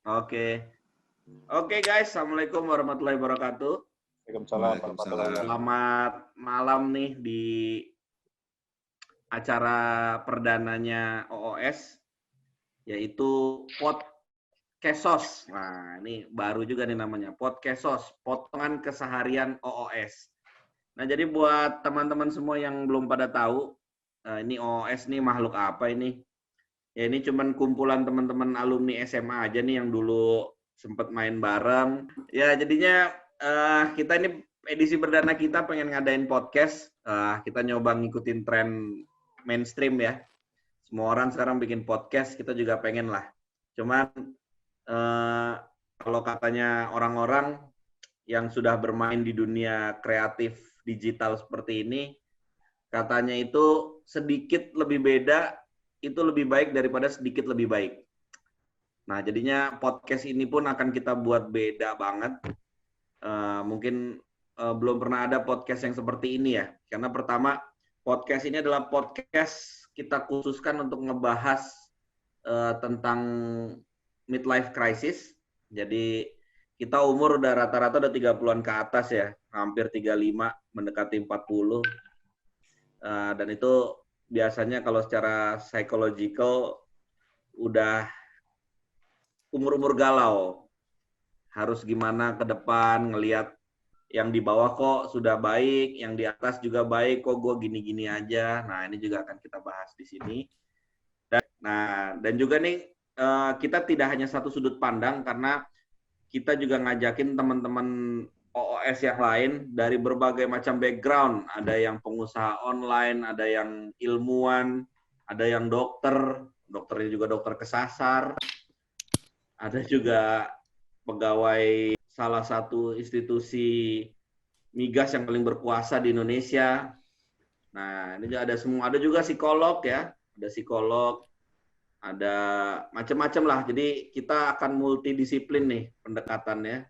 Oke. Oke guys, Assalamualaikum warahmatullahi wabarakatuh. Waalaikumsalam warahmatullahi wabarakatuh. Selamat malam nih di acara perdananya OOS, yaitu Podkesos. Nah, ini baru juga nih namanya, Podkesos, potongan keseharian OOS. Nah, jadi buat teman-teman semua yang belum pada tahu, ini OOS nih makhluk apa ini? Ya ini cuman kumpulan teman-teman alumni SMA aja nih yang dulu sempat main bareng. Ya jadinya kita ini edisi perdana kita pengen ngadain podcast. Kita nyoba ngikutin tren mainstream ya. Semua orang sekarang bikin podcast, kita juga pengen lah. Cuman kalau katanya orang-orang yang sudah bermain di dunia kreatif digital seperti ini, katanya itu sedikit lebih beda, itu lebih baik daripada sedikit lebih baik. Nah, jadinya podcast ini pun akan kita buat beda banget. Mungkin belum pernah ada podcast yang seperti ini ya. Karena pertama, podcast ini adalah podcast kita khususkan untuk ngebahas tentang midlife crisis. Jadi kita umur udah rata-rata udah 30-an ke atas ya. Hampir 35, mendekati 40. Dan itu biasanya kalau secara psychological udah umur-umur galau. Harus gimana ke depan, ngelihat yang di bawah kok sudah baik, yang di atas juga baik, kok gue gini-gini aja. Nah, ini juga akan kita bahas di sini. Dan juga nih, kita tidak hanya satu sudut pandang, karena kita juga ngajakin teman-teman OOS yang lain dari berbagai macam background. Ada yang pengusaha online, ada yang ilmuwan, ada yang dokternya juga dokter kesasar, ada juga pegawai salah satu institusi migas yang paling berkuasa di Indonesia. Nah, ini juga ada semua, ada juga psikolog ya, ada psikolog, ada macam-macam lah. Jadi kita akan multidisiplin nih pendekatannya.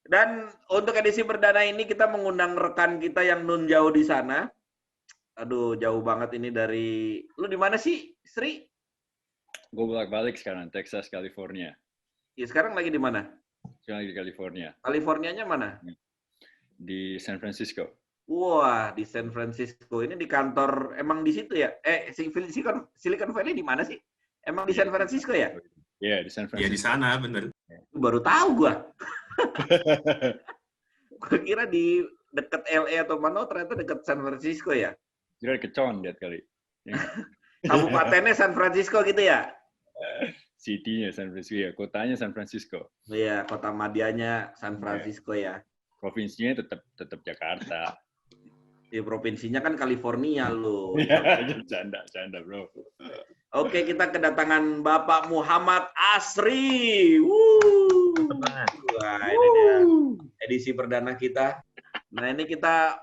Dan untuk edisi perdana ini kita mengundang rekan kita yang nun jauh di sana. Aduh, jauh banget ini dari... Lu di mana sih, Sri? Gue bolak-balik sekarang, Texas, California. Ya, sekarang lagi di mana? Sekarang di California. Californianya mana? Di San Francisco. Wah, di San Francisco. Ini di kantor, emang di situ ya? Silicon Valley di mana sih? Emang di San Francisco ya? Iya, di San Francisco. Iya, di sana, bener. Baru tahu gua. Gue kira di dekat LA atau mana, ternyata dekat San Francisco ya. Kira kecon lihat kali. Kabupatennya San Francisco gitu ya? City-nya San Francisco, ya. Kotanya San Francisco. Iya, kota madianya San Francisco ya. Provinsinya tetap Jakarta. Di provinsinya kan California lo. Canda bro. Oke, kita kedatangan Bapak Muhammad Asri. Wah, ini dia edisi perdana kita. Nah, ini kita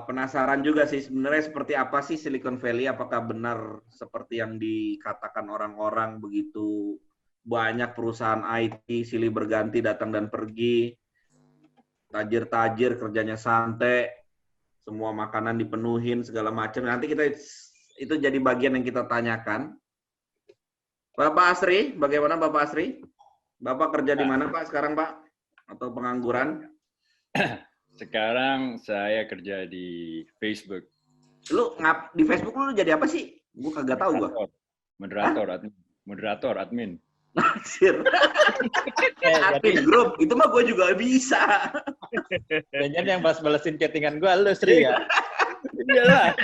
penasaran juga sih sebenarnya seperti apa sih Silicon Valley, apakah benar seperti yang dikatakan orang-orang begitu banyak perusahaan IT silih berganti datang dan pergi, tajir-tajir kerjanya santai, semua makanan dipenuhin segala macam. Nanti kita itu jadi bagian yang kita tanyakan. Bapak Asri, bagaimana Bapak Asri? Bapak kerja di mana Pak sekarang Pak? Atau pengangguran? Sekarang saya kerja di Facebook. Lu di Facebook lu jadi apa sih? Gue kagak tahu gua. Moderator, admin. Anjir. Admin grup, itu mah gue juga bisa. Jangan yang balesin chattingan gue, lu Sri ya? Iyalah.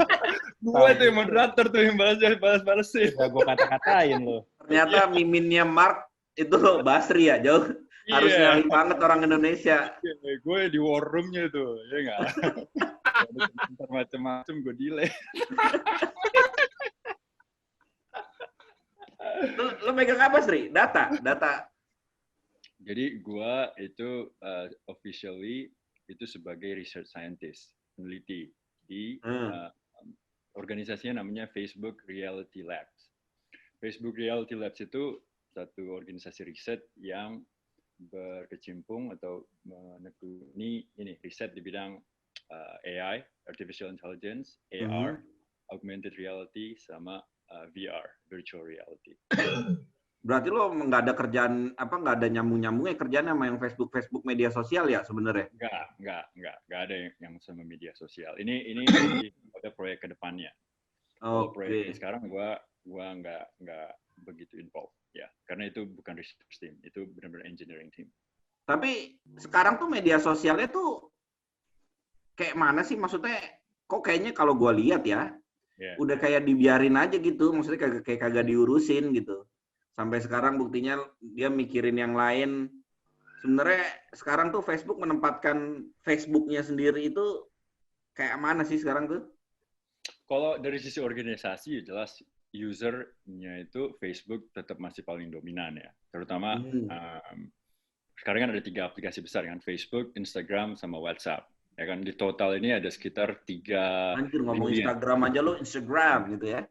Gue tuh yang moderator tuh yang balas-balesin. Ya gue kata-katain lu. Ternyata miminnya Mark itu Basri ya, jauh. Harus nyali banget orang Indonesia. Gue di war room-nya tuh, ya nggak? Macam-macam gue delay. Lu megang apa, Sri? Data. Jadi gue itu officially itu sebagai research scientist, peneliti di organisasinya namanya Facebook Reality Labs. Facebook Reality Labs itu satu organisasi riset yang berkecimpung atau menekuni ini riset di bidang AI, artificial intelligence, AR, augmented reality, sama VR, virtual reality. Berarti lo nggak ada kerjaan nggak ada nyambung-nyambungnya kerjaan sama yang Facebook media sosial ya sebenarnya? Nggak ada yang sama media sosial. Ini ada proyek ke depannya. Kalau proyek ini sekarang gua nggak begitu involved ya, karena itu bukan research team, itu benar-benar engineering team. Tapi sekarang tuh media sosialnya tuh kayak mana sih, maksudnya kok kayaknya kalau gua lihat ya, udah kayak dibiarin aja gitu, maksudnya kayak kagak diurusin gitu. Sampai sekarang buktinya dia mikirin yang lain. Sebenarnya sekarang tuh Facebook menempatkan Facebooknya sendiri itu kayak mana sih sekarang tuh? Kalau dari sisi organisasi jelas usernya itu Facebook tetap masih paling dominan ya. Terutama sekarang kan ada 3 aplikasi besar kan, Facebook, Instagram, sama WhatsApp. Ya kan di total ini ada sekitar 3 Anjir, ngomong Instagram aja lo Instagram gitu ya.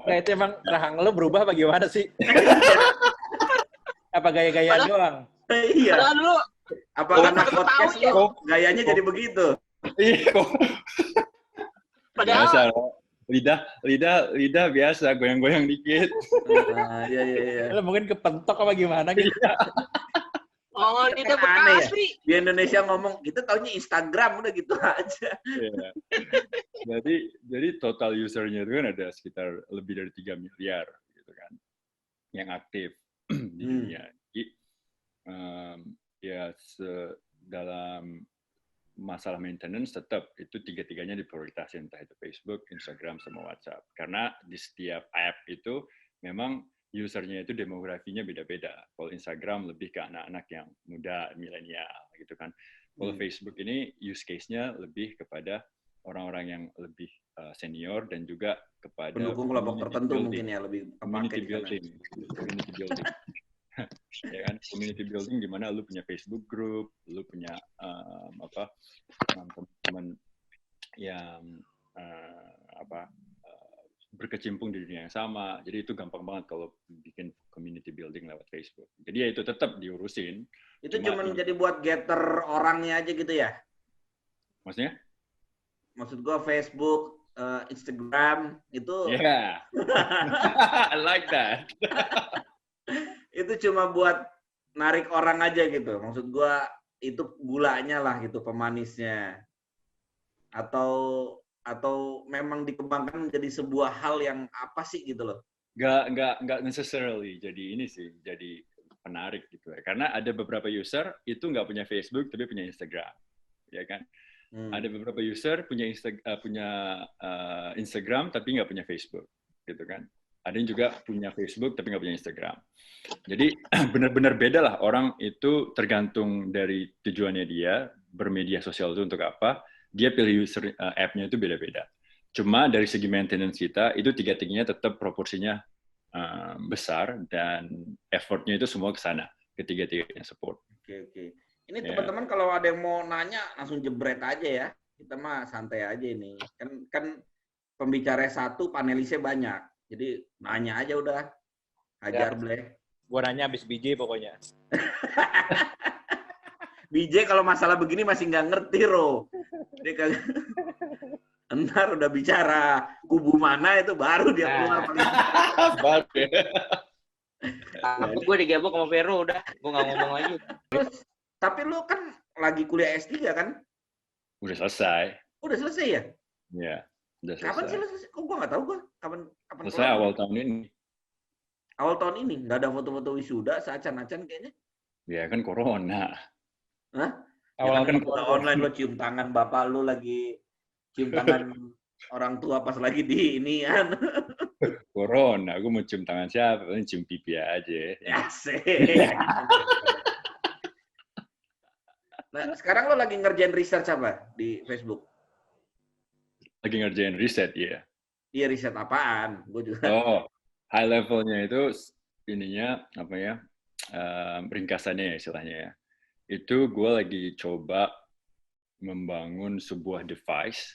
Nah, itu emang rahang lo berubah bagaimana sih? Apa gaya-gayaan doang? Iya. Apa karena podcast lo gayanya jadi begitu? Iya kok. Biasa, lidah biasa goyang-goyang dikit. Iya. Lo mungkin kepentok apa gimana gitu? Oh, ini Kan aneh ya. Di Indonesia ngomong itu taunya Instagram udah gitu aja. Yeah. Jadi total usernya itu kan ada sekitar lebih dari 3 miliar gitu kan yang aktif di dunia. Jadi, dalam masalah maintenance tetap itu 3-tiganya diprioritaskan, entah itu Facebook, Instagram, sama WhatsApp. Karena di setiap app itu memang usernya itu demografinya beda-beda. Kalau Instagram lebih ke anak-anak yang muda, milenial gitu kan. Kalau Facebook ini use case-nya lebih kepada orang-orang yang lebih senior dan juga kepada pendukung kelompok tertentu mungkin ya, lebih community building. Ya kan, community building di mana lu punya Facebook group, lu punya teman-teman yang berkecimpung di dunia yang sama. Jadi itu gampang banget kalau bikin community building lewat Facebook. Jadi ya itu tetap diurusin. Itu cuma jadi buat getter orangnya aja gitu ya? Maksudnya? Maksud gua Facebook, Instagram itu. Yeah. I like that. Itu cuma buat narik orang aja gitu. Maksud gua itu gulanya lah gitu, pemanisnya. Atau memang dikembangkan menjadi sebuah hal yang apa sih gitu loh? Nggak necessarily jadi ini sih, jadi penarik gitu ya. Karena ada beberapa user itu nggak punya Facebook tapi punya Instagram, ya kan? Ada beberapa user punya Instagram tapi nggak punya Facebook, gitu kan? Ada yang juga punya Facebook tapi nggak punya Instagram. Jadi benar-benar beda lah, orang itu tergantung dari tujuannya dia bermedia sosial itu untuk apa. Dia pilih user app-nya itu beda-beda. Cuma dari segi maintenance kita, itu 3-tiganya tetap proporsinya besar dan effort-nya itu semua ke sana, ke 3-tiganya support. Oke. Ini teman-teman kalau ada yang mau nanya, langsung jebret aja ya. Kita mah santai aja ini. Kan pembicara satu, panelisnya banyak. Jadi nanya aja udah. Hajar bleh. Gua nanya abis BJ pokoknya. BJ kalau masalah begini masih nggak ngerti, Ro. Dia kagak. Entar udah bicara kubu mana itu baru dia keluar. Baru. Gue digebok sama Vero udah, gue nggak ngomong lagi. Terus, tapi lu kan lagi kuliah S3 kan? Udah selesai. Udah selesai ya? Iya, udah selesai. Kapan sih selesai? Kok gua nggak tahu gua. Kapan selesai awal tahun ini. Awal tahun ini? Nggak ada foto-foto wisuda, seacan-acan kayaknya? Ya kan corona. Hah? Awal kan online lo cium tangan bapak lu lagi cium tangan orang tua pas lagi di inian. Corona, aku mau cium tangan siapa? Cium pipi aja. Asik. Nah, sekarang lo lagi ngerjain research apa di Facebook? Lagi ngerjain riset, ya. Iya, riset apaan? Gue juga. Oh, high levelnya itu ininya apa ya? Ringkasannya ya istilahnya ya. Itu gue lagi coba membangun sebuah device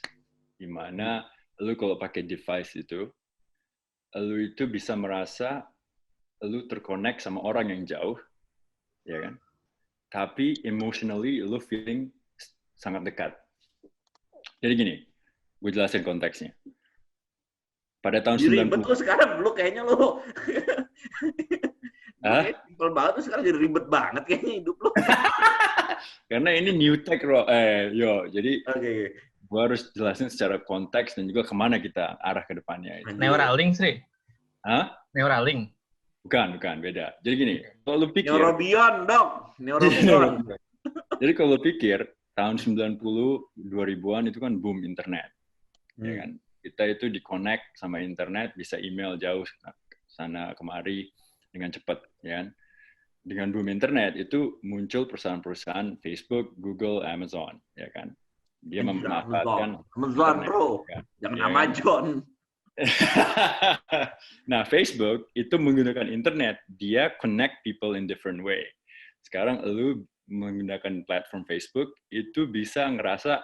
di mana lu kalau pakai device itu, lu itu bisa merasa lu terkonek sama orang yang jauh ya kan? Tapi emotionally lu feeling sangat dekat. Jadi gini, gue jelasin konteksnya. Pada tahun Jadi 90. ribet lu sekarang, lu kayaknya lu. Hah? Simpel banget tuh sekarang jadi ribet banget kayaknya hidup lu. Karena ini new tech, bro. Jadi Oke. gue harus jelasin secara konteks dan juga kemana kita arah ke depannya. Neuralink, Sri. Hah? Neuralink. Bukan, beda. Jadi gini, kalau lu pikir... Neurobion, Dok. Neurobion. Jadi kalau lu pikir, tahun 90, 2000-an itu kan boom internet. Ya kan? Kita itu di-connect sama internet, bisa email jauh sana kemari dengan cepat. Ya kan? Dengan boom internet, itu muncul perusahaan-perusahaan Facebook, Google, Amazon. Ya kan? Dia memanfaatkan Amazon, bro. Kan? Jangan Ya, Amazon. Nah, Facebook itu menggunakan internet, dia connect people in different way. Sekarang lu menggunakan platform Facebook itu bisa ngerasa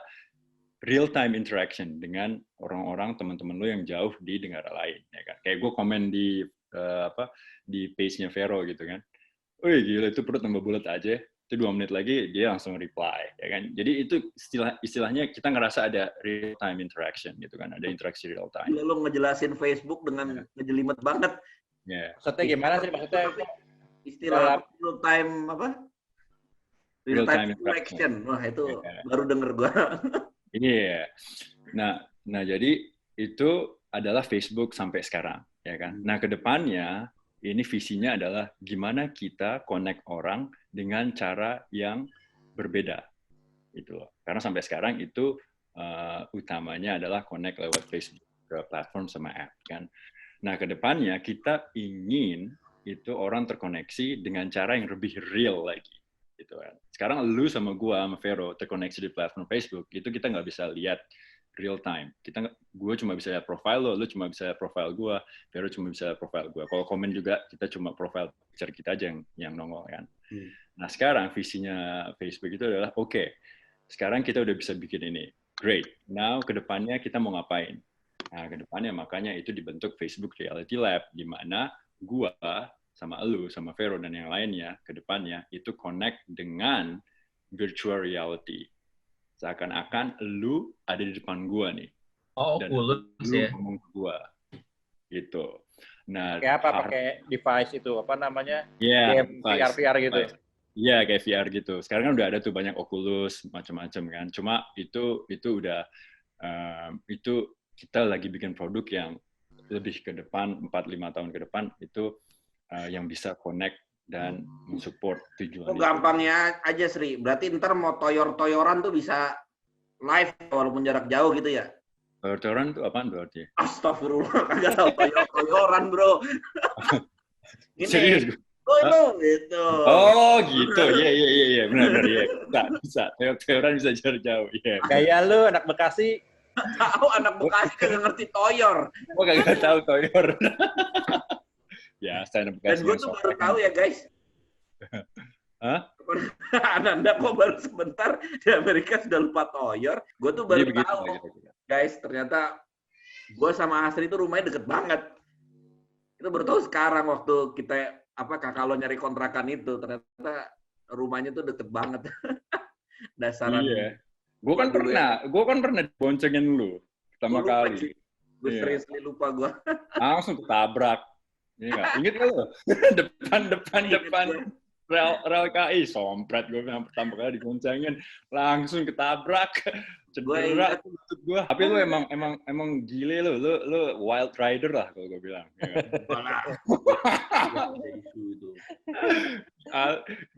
real time interaction dengan orang-orang teman-teman lu yang jauh di negara lain, ya kan? Kayak gue komen di di page-nya Vero gitu kan. Wih gila itu perut tambah bulat aja. Itu 2 menit lagi dia langsung reply, ya kan? Jadi itu istilahnya kita ngerasa ada real time interaction gitu kan, ada interaksi real time. Lo ngejelasin Facebook dengan ngejelimet banget. Yeah. Maksudnya gimana sih? Maksudnya istilah real time apa? Real time interaction. Wah itu baru denger gua. Iya. Nah jadi itu adalah Facebook sampai sekarang, ya kan? Nah kedepannya ini visinya adalah gimana kita connect orang dengan cara yang berbeda, gitu loh. Karena sampai sekarang itu utamanya adalah connect lewat Facebook ke platform sama app, kan. Nah kedepannya kita ingin itu orang terkoneksi dengan cara yang lebih real lagi, gitu kan. Sekarang lu sama gua sama Vero terkoneksi di platform Facebook, itu kita nggak bisa lihat real time. Gue cuma bisa lihat profile lo, cuma bisa lihat profile gue, Vero cuma bisa lihat profile gue. Kalau komen juga kita cuma profile picture kita aja yang nongol kan. Nah sekarang visinya Facebook itu adalah oke, sekarang kita udah bisa bikin ini, great. Now kedepannya kita mau ngapain? Nah kedepannya makanya itu dibentuk Facebook Reality Lab, di mana gue sama elu, sama Vero dan yang lainnya kedepannya itu connect dengan virtual reality. Seakan-akan lu ada di depan gua nih. Oh, Oculus ya. Ngomong ke gua. Gitu. Nah, kayak apa? Pakai device itu apa namanya? Yeah, VR gitu. Iya, kayak VR gitu. Sekarang kan udah ada tuh banyak Oculus macam-macam kan. Cuma itu udah itu kita lagi bikin produk yang lebih ke depan 4-5 tahun ke depan itu yang bisa connect dan mensupport tujuan. Gampangnya aja Sri, berarti ntar mau toyor-toyoran tuh bisa live walaupun jarak jauh gitu ya? Toyor-toyoran tuh apaan berarti? Astagfirullah, kagak tahu toyor-toyoran bro. Ini, serius? itu gitu. Oh gitu, iya, benar ya. Bisa. Toyoran bisa jarak jauh. Yeah. Gaya lu anak Bekasi. Tahu anak Bekasi kagak ngerti toyor. Gue kagak tahu toyor. Ya, saya anak Bekasi. Dan gue tuh baru tahu ya guys. Hah? Ananda kok baru sebentar di Amerika sudah lupa toyor. Gue tuh baru tahu. Guys, ternyata gue sama Asri itu rumahnya deket banget. Kita baru tahu sekarang waktu kita kakak lo nyari kontrakan itu, ternyata rumahnya tuh deket banget. Dasaran. Iya. Gue kan pernah boncengin lu pertama kali. Gue seriously lupa gue. Langsung ketabrak. Iya, inget gak lo? depan rel KI, sompret gue yang pertama kali digoncengin, langsung ketabrak, cedera lutut gue. Tapi lu emang gile lu wild rider lah kalau gue bilang.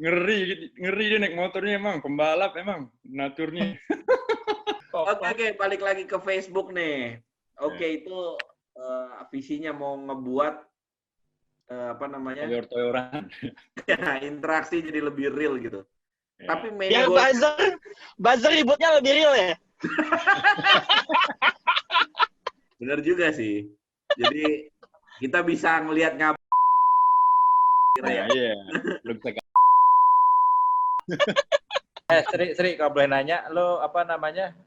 Ngeri dia naik motornya emang, pembalap emang, naturnya. Oke, balik lagi ke Facebook nih. Oke, itu visinya mau ngebuat toyor-toyoran. Ya, interaksi jadi lebih real gitu. Ya. Tapi ya buzzer ributnya lebih real ya. Bener juga sih. Jadi kita bisa ngelihat Iya. Lu bisa Sri, kalau boleh nanya, lo apa namanya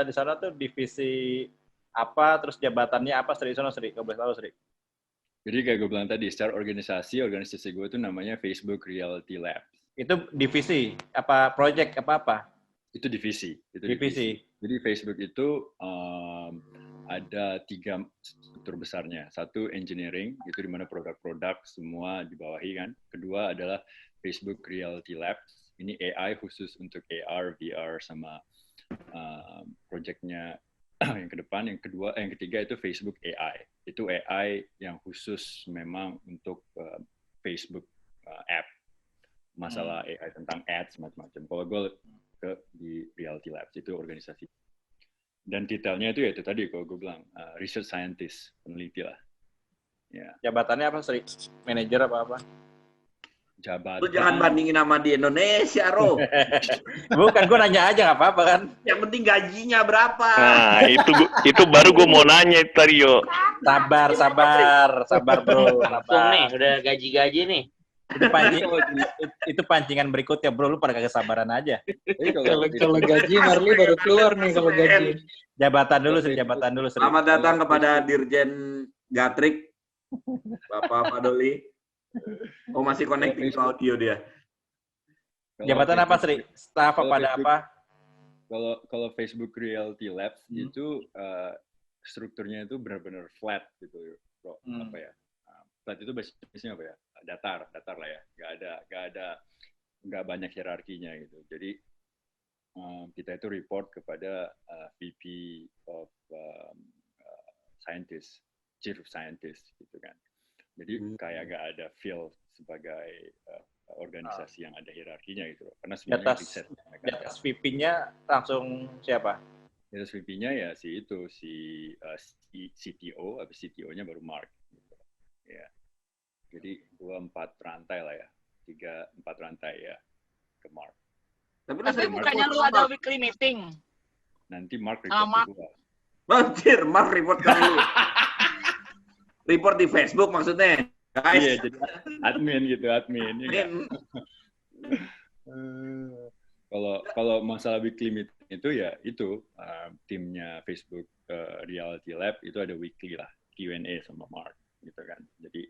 di sana tuh divisi apa, terus jabatannya apa Sri? Kalau boleh tahu Sri? Jadi kayak gue bilang tadi, secara organisasi gue itu namanya Facebook Reality Lab. Itu divisi, apa project, apa-apa? Itu divisi. Divisi. Jadi Facebook itu ada 3 struktur besarnya. Satu engineering, itu di mana produk-produk semua dibawahi kan. Kedua adalah Facebook Reality Labs. Ini AI khusus untuk AR, VR sama projectnya yang ke depan. Yang ketiga itu Facebook AI. Itu AI yang khusus memang untuk Facebook app. Masalah AI tentang ads macam-macam. Kalau gue di Reality Labs itu organisasi. Dan detailnya itu ya itu tadi kalau gue bilang research scientist, peneliti lah. Ya. Jabatannya apa, Sri? Manajer apa-apa? Jabatan. Lu jangan bandingin sama di Indonesia, Ro. Bukan, gue nanya aja nggak apa-apa kan. Yang penting gajinya berapa. Nah, itu baru gue mau nanya tadi, yo. Sabar bro. Langsung nih, udah gaji-gaji nih. Itu pancingan berikutnya bro, lu pada kagak sabaran aja. Kalau gaji Marley baru keluar nih kalau gaji. Jabatan dulu Sri. Selamat datang kepada Dirjen Gatrik, Bapak Pak Doli. Oh, masih connecting ke audio dia. Jabatan apa Sri? Staff apa ada apa? Kalau Facebook Reality Labs itu strukturnya itu benar-benar flat gitu, bro. Apa ya? Flat itu basisnya apa ya? Datar lah ya. Nggak banyak hierarkinya gitu. Jadi kita itu report kepada VP of Scientist, Chief of Scientist gitu kan. Jadi kayak nggak ada feel sebagai organisasi yang ada hierarkinya gitu. Karena sebenarnya di atas VP-nya langsung siapa? Di atas VP-nya ya si CTO, habis CTO-nya baru Mark. Gitu. Ya. Jadi 4 rantai lah ya. 4 rantai ya ke Mark. Tapi bukannya lu ada weekly meeting? Nanti Mark report ke gua. Anjir, Mark report ke lu. Report di Facebook maksudnya. Guys. Iya, jadi admin. Ya, kalau masalah weekly meeting itu ya itu timnya Facebook Reality Lab itu ada weekly lah Q&A sama Mark gitu kan. Jadi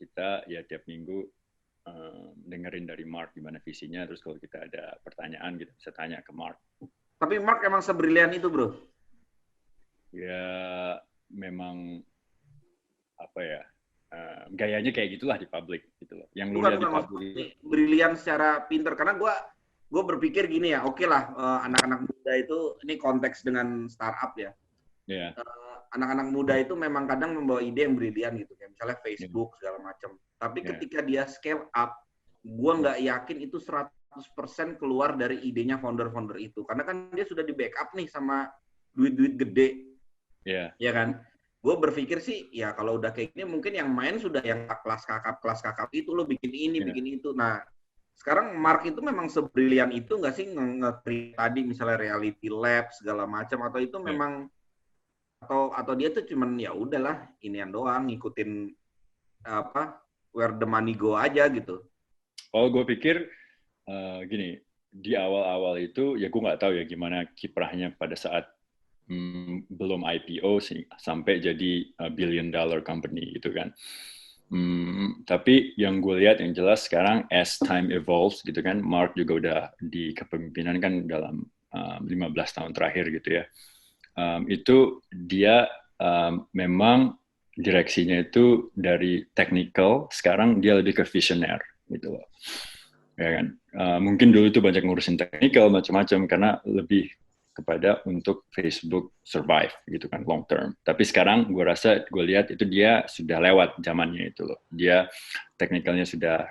kita ya tiap minggu dengerin dari Mark gimana visinya, terus kalau kita ada pertanyaan kita bisa tanya ke Mark. Tapi Mark emang sebrilian itu, bro? Ya memang apa ya, gayanya kayak gitulah di publik gitu loh. Yang lu lihat di publik. Brilian secara pinter, karena gue berpikir gini ya, oke lah anak-anak muda itu, ini konteks dengan startup ya. Yeah. Anak-anak muda itu memang kadang membawa ide yang brilian gitu, kayak misalnya Facebook segala macam. Tapi ketika dia scale up, gue nggak yakin itu 100% keluar dari idenya founder-founder itu, karena kan dia sudah di backup nih sama duit-duit gede, ya kan? Gue berpikir sih, ya kalau udah kayak gini mungkin yang main sudah yang kelas kakap itu lo bikin ini, bikin itu. Nah, sekarang Mark itu memang sebrilian itu nggak sih nge-create tadi misalnya Reality Lab segala macam, atau itu memang atau dia tuh cuman ya udahlah inian doang ngikutin apa where the money go aja gitu. Oh, gue pikir gini, di awal-awal itu ya gue nggak tahu ya gimana kiprahnya pada saat belum IPO sih sampai jadi billion dollar company gitu kan. Tapi yang gue lihat yang jelas sekarang as time evolves gitu kan, Mark juga udah di kepemimpinan kan dalam 15 tahun terakhir gitu ya. Itu dia memang direksinya itu dari technical, sekarang dia lebih ke visioner gitu loh. Ya kan? Mungkin dulu itu banyak ngurusin technical macam-macam karena lebih kepada untuk Facebook survive gitu kan long term. Tapi sekarang gue lihat itu dia sudah lewat zamannya itu loh. Dia technicalnya sudah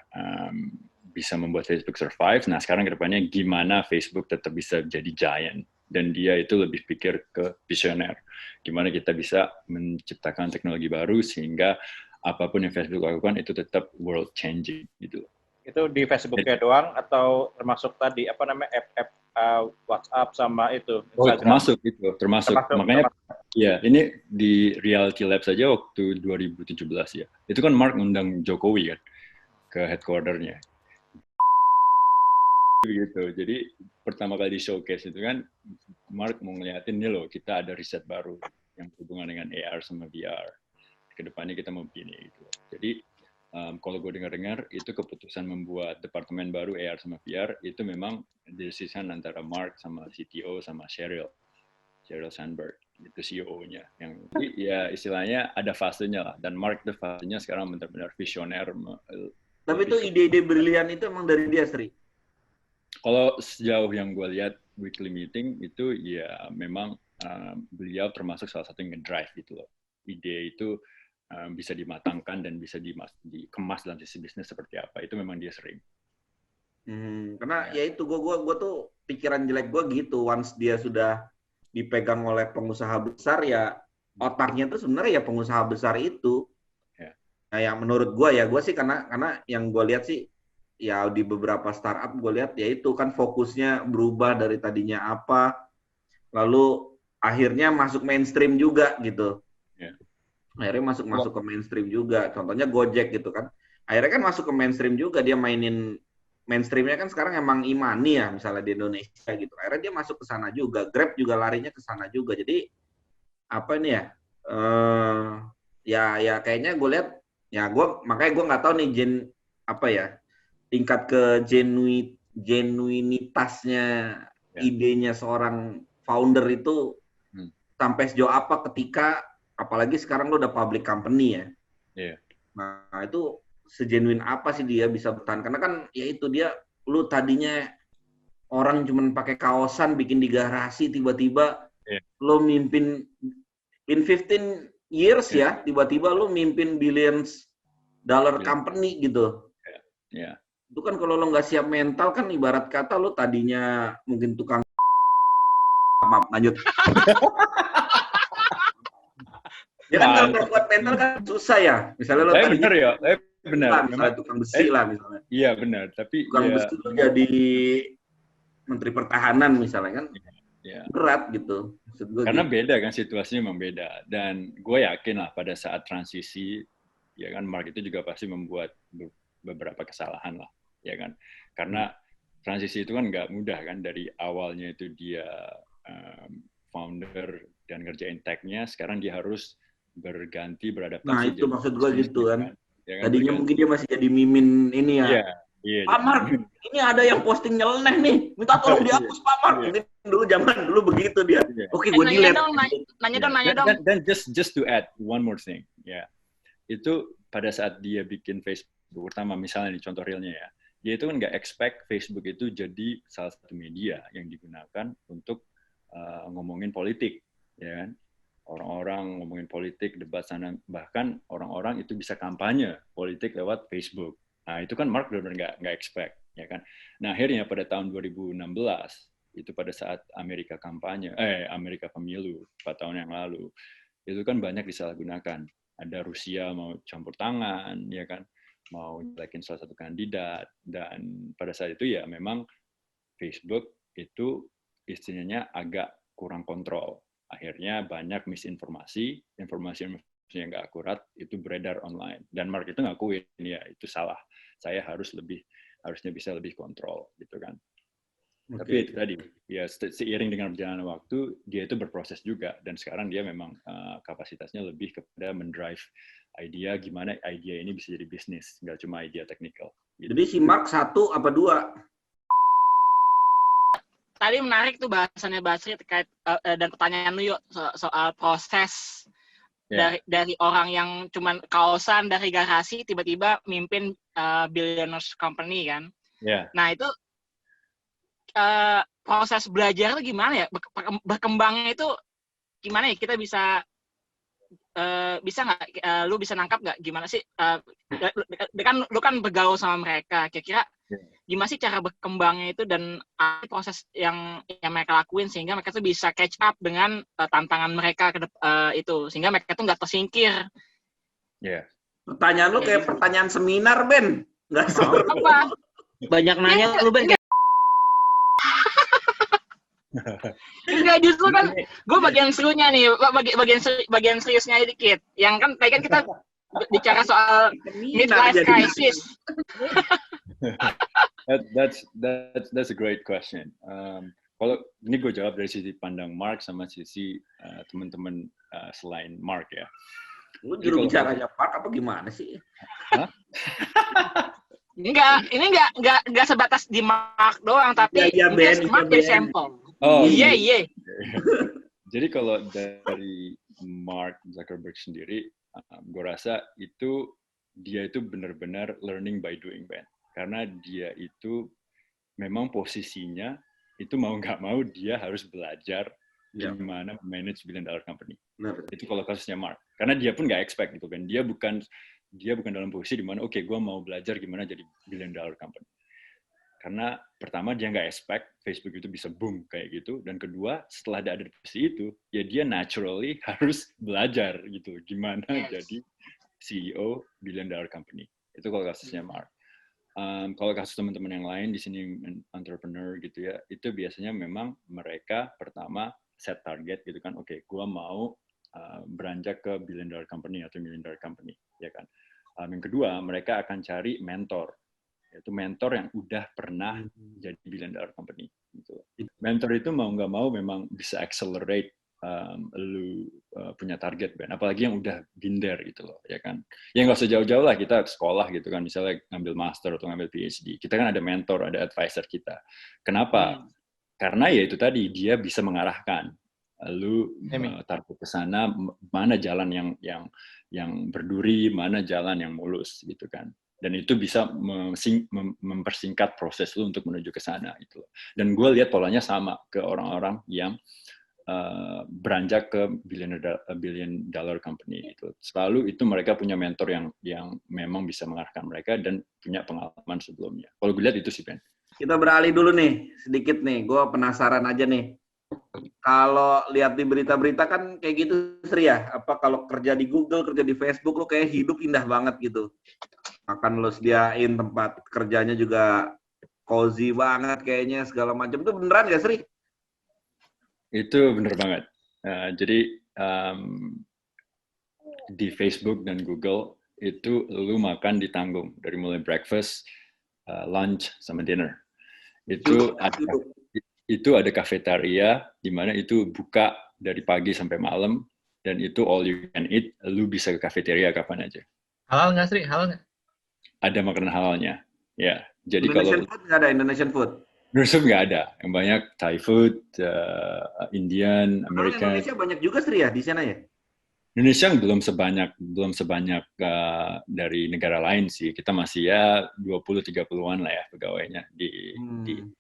bisa membuat Facebook survive. Nah sekarang kedepannya gimana Facebook tetap bisa jadi giant. Dan dia itu lebih pikir ke visioner. Gimana kita bisa menciptakan teknologi baru sehingga apapun yang Facebook lakukan itu tetap world changing gitu. Itu di Facebook-nya doang atau termasuk tadi apa namanya app WhatsApp sama itu Instagram? Termasuk. Makanya ya ini di Reality Labs saja waktu 2017 ya. Itu kan Mark ngundang Jokowi kan ke headquarter-nya. Gitu. Jadi pertama kali di showcase itu kan Mark mau ngeliatin nih loh, kita ada riset baru yang berhubungan dengan AR sama VR. Kedepannya kita mau begini gitu. Jadi kalau gue dengar-dengar itu keputusan membuat departemen baru AR sama VR itu memang decision antara Mark sama CTO sama Sheryl Sandberg, itu CEO-nya. Yang ya istilahnya ada fasenya lah. Dan Mark itu fasenya sekarang benar-benar visioner. Tapi itu ide-ide brilian itu emang dari dia, Sri? Kalau sejauh yang gue lihat weekly meeting itu ya memang beliau termasuk salah satu yang ngedrive gitu loh. Ide itu bisa dimatangkan dan bisa dikemas dalam sisi bisnis seperti apa. Itu memang dia sering. Karena ya itu gue tuh pikiran jelek gue gitu. Once dia sudah dipegang oleh pengusaha besar ya otaknya tuh sebenarnya ya pengusaha besar itu. Yeah. Nah, yang menurut gue sih karena yang gue lihat sih ya di beberapa startup gue lihat ya itu kan fokusnya berubah dari tadinya apa, lalu akhirnya masuk mainstream juga gitu. Yeah. Akhirnya masuk ke mainstream juga. Contohnya Gojek gitu kan. Akhirnya kan masuk ke mainstream juga, dia mainin mainstreamnya kan sekarang emang e-money ya misalnya di Indonesia gitu. Akhirnya dia masuk ke sana juga. Grab juga larinya ke sana juga. Jadi apa ini ya? Ya kayaknya gue lihat ya makanya gue nggak tahu nih tingkat genuinitasnya idenya seorang founder itu sampai sejauh apa ketika apalagi sekarang lo udah public company ya. Yeah. Nah itu segenuin apa sih dia bisa bertahan? Karena kan ya itu dia, lu tadinya orang cuman pakai kaosan bikin di garasi, tiba-tiba lo mimpin in 15 years ya, tiba-tiba lo mimpin billions dollar company gitu. Yeah. Itu kan kalau lo nggak siap mental kan ibarat kata lo tadinya mungkin tukang maaf lanjut. Ya kan kalau kuat mental kan susah ya. Misalnya lo tadinya benar ya, benar. Misalnya tukang besi lah misalnya. Iya benar, tapi tukang besi lo jadi menteri pertahanan misalnya kan berat gitu. Karena beda kan situasinya memang beda. Dan gue yakin lah pada saat transisi, ya kan Mark itu juga pasti membuat beberapa kesalahan lah, ya kan. Karena transisi itu kan nggak mudah kan, dari awalnya itu dia founder dan ngerjain tech-nya, sekarang dia harus berganti beradaptasi. Nah itu maksud gue gitu kan. Ya kan tadinya mungkin dia masih jadi mimin ini ya. Iya, Pak Mark, ini ada yang posting nyeleneh nih, minta tolong dihapus Pak Mark. Mungkin dulu begitu dia. Oke, gue delete. Nanya dong. Dan just to add one more thing, ya. Itu pada saat dia bikin Facebook pertama, misalnya nih contoh realnya ya, dia itu kan nggak expect Facebook itu jadi salah satu media yang digunakan untuk ngomongin politik, ya kan. Orang-orang ngomongin politik, debat sana, bahkan orang-orang itu bisa kampanye politik lewat Facebook. Nah, itu kan Mark benar-benar nggak expect, ya kan. Nah, akhirnya pada tahun 2016, itu pada saat Amerika pemilu 4 tahun yang lalu, itu kan banyak disalahgunakan. Ada Rusia mau campur tangan, ya kan, mau jelekin salah satu kandidat, dan pada saat itu ya memang Facebook itu istilahnya agak kurang kontrol. Akhirnya banyak misinformasi, informasi yang nggak akurat itu beredar online. Dan Mark itu ngakuin, ya itu salah. Saya harusnya bisa lebih kontrol, gitu kan. Okay. Tapi itu tadi, ya seiring dengan perjalanan waktu, dia itu berproses juga. Dan sekarang dia memang kapasitasnya lebih kepada mendrive idea, gimana idea ini bisa jadi bisnis, nggak cuma idea teknikal. Gitu. Jadi si Mark 1 apa 2? Tadi menarik tuh bahasannya Basri terkait dan pertanyaan lu yuk soal proses dari orang yang cuman kaosan dari garasi tiba-tiba mimpin billionaires company kan. Nah itu proses belajar itu gimana ya? Berkembangnya itu gimana ya? Kita bisa nggak? Lu bisa nangkap nggak gimana sih? Kan lu kan bergaul sama mereka. Kira-kira gimana sih cara berkembangnya itu dan proses yang mereka lakuin sehingga mereka tuh bisa catch up dengan tantangan mereka itu sehingga mereka tuh nggak tersingkir. Pertanyaan lu kayak pertanyaan seminar, Ben. Nggak seru. Apa? Banyak nanya lu, Ben. Enggak, justru kan gue bagian serunya nih, bagian seriusnya dikit. Yang kan tadi kan kita bicara soal midlife crisis. That's a great question. Kalau ini gue jawab dari sisi pandang Mark sama sisi teman-teman selain Mark ya. Lu juru bicaranya Mark apa gimana sih? ini enggak sebatas di Mark doang, tapi Iya, Ben, Mark iya, jadi Ben. sampel. Oh, Iya. Jadi kalau dari Mark Zuckerberg sendiri, gue rasa dia itu benar-benar learning by doing, Ben. Karena dia itu memang posisinya itu mau nggak mau dia harus belajar gimana manage billion dollar company. Benar. Itu kalau kasusnya Mark. Karena dia pun nggak expect gitu, Ben. Dia bukan dalam posisi di mana oke, gue mau belajar gimana jadi billion dollar company. Karena pertama dia nggak expect Facebook itu bisa boom kayak gitu, dan kedua setelah dia ada di posisi itu, ya dia naturally harus belajar gitu gimana jadi CEO billion dollar company. Itu kalau kasusnya Mark. Kalau kasus teman-teman yang lain di sini entrepreneur gitu ya, itu biasanya memang mereka pertama set target gitu kan, oke, gua mau beranjak ke billion dollar company atau million dollar company, ya kan. Yang kedua, mereka akan cari mentor, yaitu mentor yang udah pernah jadi billion dollar company. Gitu. Mentor itu mau nggak mau memang bisa accelerate lu punya target, Ben. Apalagi yang udah been there gitu loh, ya kan. Ya nggak usah jauh-jauh lah, kita sekolah gitu kan, misalnya ngambil master atau ngambil PhD. Kita kan ada mentor, ada advisor kita. Kenapa? Karena ya itu tadi, dia bisa mengarahkan lu target ke sana, mana jalan yang berduri, mana jalan yang mulus gitu kan. Dan itu bisa mempersingkat proses lu untuk menuju ke sana gitu loh. Dan gue lihat polanya sama ke orang-orang yang beranjak ke billion dollar company itu. Selalu itu mereka punya mentor yang memang bisa mengarahkan mereka dan punya pengalaman sebelumnya. Kalau gue lihat itu sih, Ben. Kita beralih dulu nih, sedikit nih. Gue penasaran aja nih. Kalau lihat di berita-berita kan kayak gitu, Sri ya. Apa kalau kerja di Google, kerja di Facebook, lo kayak hidup indah banget gitu. Akan lo sediain tempat kerjanya juga cozy banget kayaknya, segala macam. Itu beneran gak, Sri? Itu bener banget. Jadi di Facebook dan Google itu lu makan ditanggung dari mulai breakfast, lunch sama dinner. Itu ada kafetaria di mana itu buka dari pagi sampai malam dan itu all you can eat. Lu bisa ke kafetaria kapan aja. Halal nggak, Sri? Halal nggak? Ada makanan halalnya. Ya. Jadi Indonesian food nggak ada, Indonesian food? Indonesia nggak ada. Yang banyak Thai food, Indian, American. Indonesia banyak juga, Sri ya, di sana ya? Indonesia belum sebanyak dari negara lain sih. Kita masih ya 20-30-an lah ya pegawainya di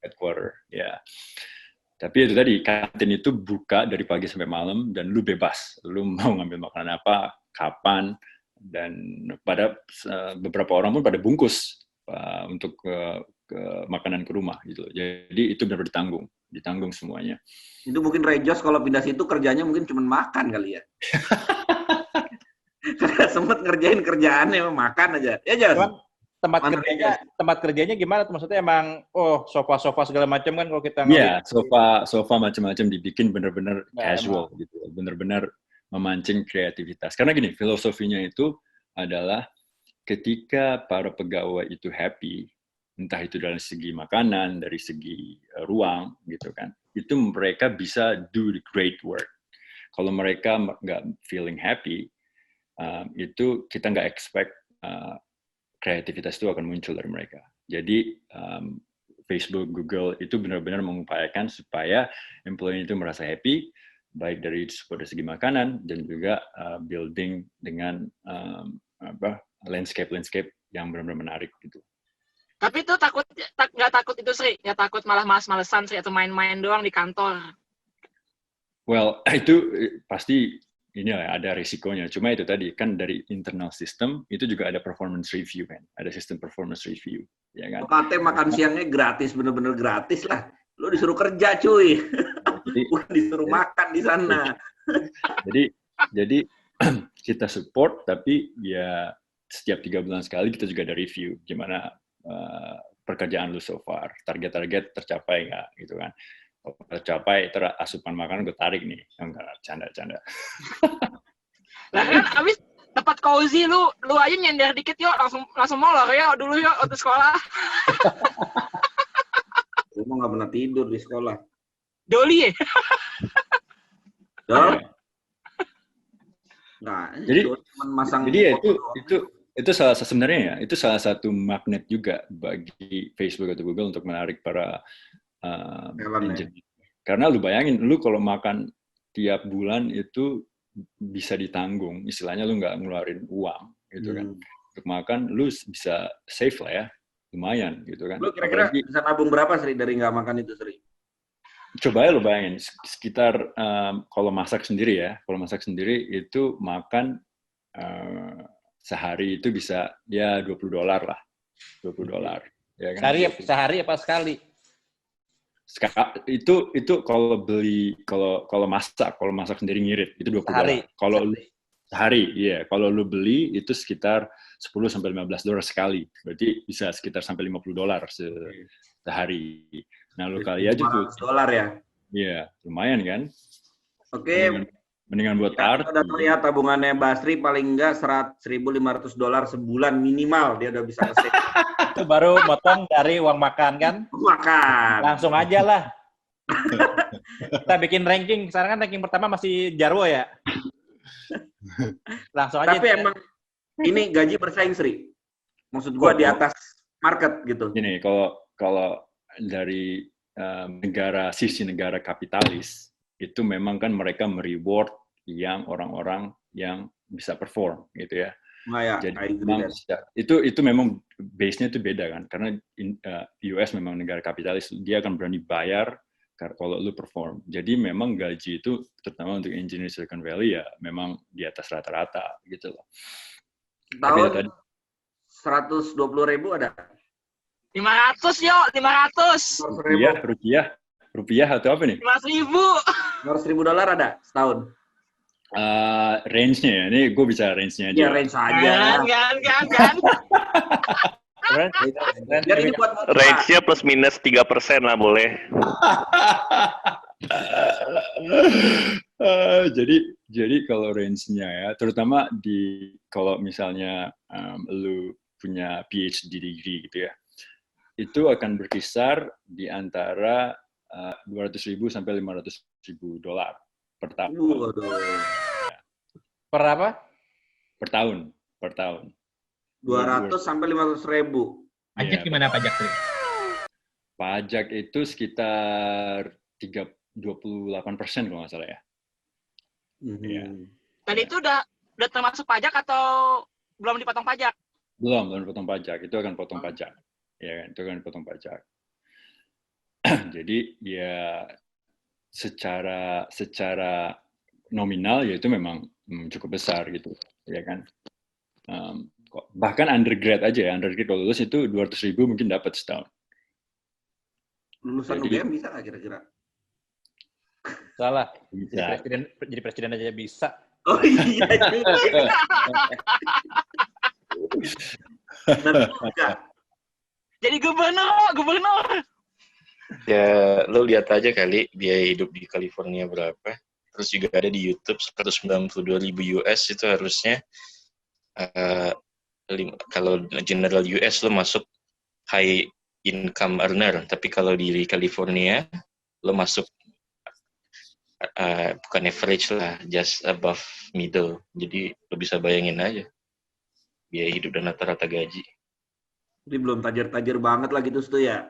headquarter. Ya. Tapi itu tadi, kantin itu buka dari pagi sampai malam dan lu bebas. Lu mau ngambil makanan apa, kapan, dan pada beberapa orang pun pada bungkus untuk ke makanan ke rumah gitu. Jadi itu benar-benar ditanggung semuanya. Itu mungkin Rejos kalau pindah situ kerjanya mungkin cuma makan kali ya. Karena sempet ngerjain kerjaannya makan aja. Ya Jos. Tempat kerjanya gimana tuh? Maksudnya emang sofa-sofa segala macam kan kalau kita Iya, sofa macam-macam dibikin benar-benar casual gitu. Benar-benar memancing kreativitas. Karena gini, filosofinya itu adalah ketika para pegawai itu happy, entah itu dari segi makanan, dari segi ruang, gitu kan, itu mereka bisa do the great work. Kalau mereka nggak feeling happy, itu kita nggak expect kreativitas itu akan muncul dari mereka. Jadi Facebook, Google itu benar-benar mengupayakan supaya employee itu merasa happy, baik dari segi makanan dan juga building dengan landscape yang benar-benar menarik gitu. Tapi itu nggak takut itu Sri, nggak takut malah males-malesan Sri atau main-main doang di kantor. Well, itu pasti ini ada risikonya. Cuma itu tadi kan dari internal system itu juga ada performance review kan, ada sistem performance review, ya kan. Katanya makan siangnya gratis, bener-bener gratis lah. Lo disuruh kerja cuy, bukan disuruh makan di sana. Jadi kita support, tapi ya setiap 3 bulan sekali kita juga ada review gimana pekerjaan lu so far, target-target tercapai nggak gitu kan. Kalau tercapai, asupan makanan gue tarik nih. Enggak, canda. Lah kan abis dapat cozy lu aja nyender dikit yuk langsung molor yuk dulu yuk waktu sekolah. Gue mah nggak pernah tidur di sekolah. Doli ya? Dol? Nah, jadi ya itu salah satu magnet juga bagi Facebook atau Google untuk menarik para engineer. Karena lu bayangin, lu kalau makan tiap bulan itu bisa ditanggung, istilahnya lu nggak ngeluarin uang gitu kan. Untuk makan lu bisa save lah ya, lumayan gitu kan. Lu kira-kira bisa nabung berapa Sri dari nggak makan itu Sri? Coba ya lu bayangin, sekitar kalau masak sendiri itu makan sehari itu bisa ya $20 lah. $20. Ya kan? Sehari apa sekali? Itu kalau masak sendiri ngirit itu $20. Kalau kalau lu beli itu sekitar $10-15 sekali. Berarti bisa sekitar sampai $50 sehari. Nah, lu kali aja tuh $500 ya. Iya, lumayan kan? Oke. Mendingan buat party. Udah terlihat tabungannya Basri paling enggak $1.500 sebulan minimal dia udah bisa nge-save. Itu baru motong dari uang makan kan? Makan. Langsung aja lah. Kita bikin ranking. Sekarang kan ranking pertama masih Jarwo ya. Langsung aja. Tapi emang ini gaji bersaing Sri. Maksud gua di atas market gitu. Gini, kalau dari sisi negara kapitalis itu memang kan mereka mereward yang orang-orang yang bisa perform gitu ya. Jadi memang itu memang base-nya itu beda kan, karena US memang negara kapitalis, dia akan berani bayar kalau lu perform. Jadi memang gaji itu terutama untuk engineer Silicon Valley ya memang di atas rata-rata gitu loh. Tahun 120.000 ada? 500 yo, 500. Rupiah atau apa nih? 500.000. $200.000 ada setahun. Range-nya ya, ini gue bicara range-nya aja. Ya range aja. Kan. Range-nya plus minus 3% lah boleh. Jadi kalau range-nya ya, terutama kalau misalnya lu punya PhD degree gitu ya, itu akan berkisar di antara $200.000 sampai $500.000 per tahun. Per apa? Per tahun. 200 sampai 500.000. Pajak gimana pajak tuh? Pajak itu sekitar 28% kalau nggak salah ya. Ya. Dan itu udah termasuk pajak atau belum dipotong pajak? Belum dipotong pajak. Itu akan potong pajak. Ya, itu akan potong pajak. Jadi ya secara nominal ya itu memang cukup besar gitu, ya kan. Bahkan undergrad aja ya, undergrad kalau lulus itu 200.000 mungkin dapat setahun. Lulusan UGM bisa nggak kira-kira? Salah. Jadi presiden aja bisa. Oh iya juga. Jadi gubernur. Ya, lo lihat aja kali biaya hidup di California berapa. Terus juga ada di YouTube $192.000 itu harusnya kalau general US lo masuk high income earner, tapi kalau di California lo masuk bukan average lah, just above middle. Jadi lo bisa bayangin aja biaya hidup dan rata-rata gaji. Jadi belum tajir-tajir banget lah gitu tuh ya.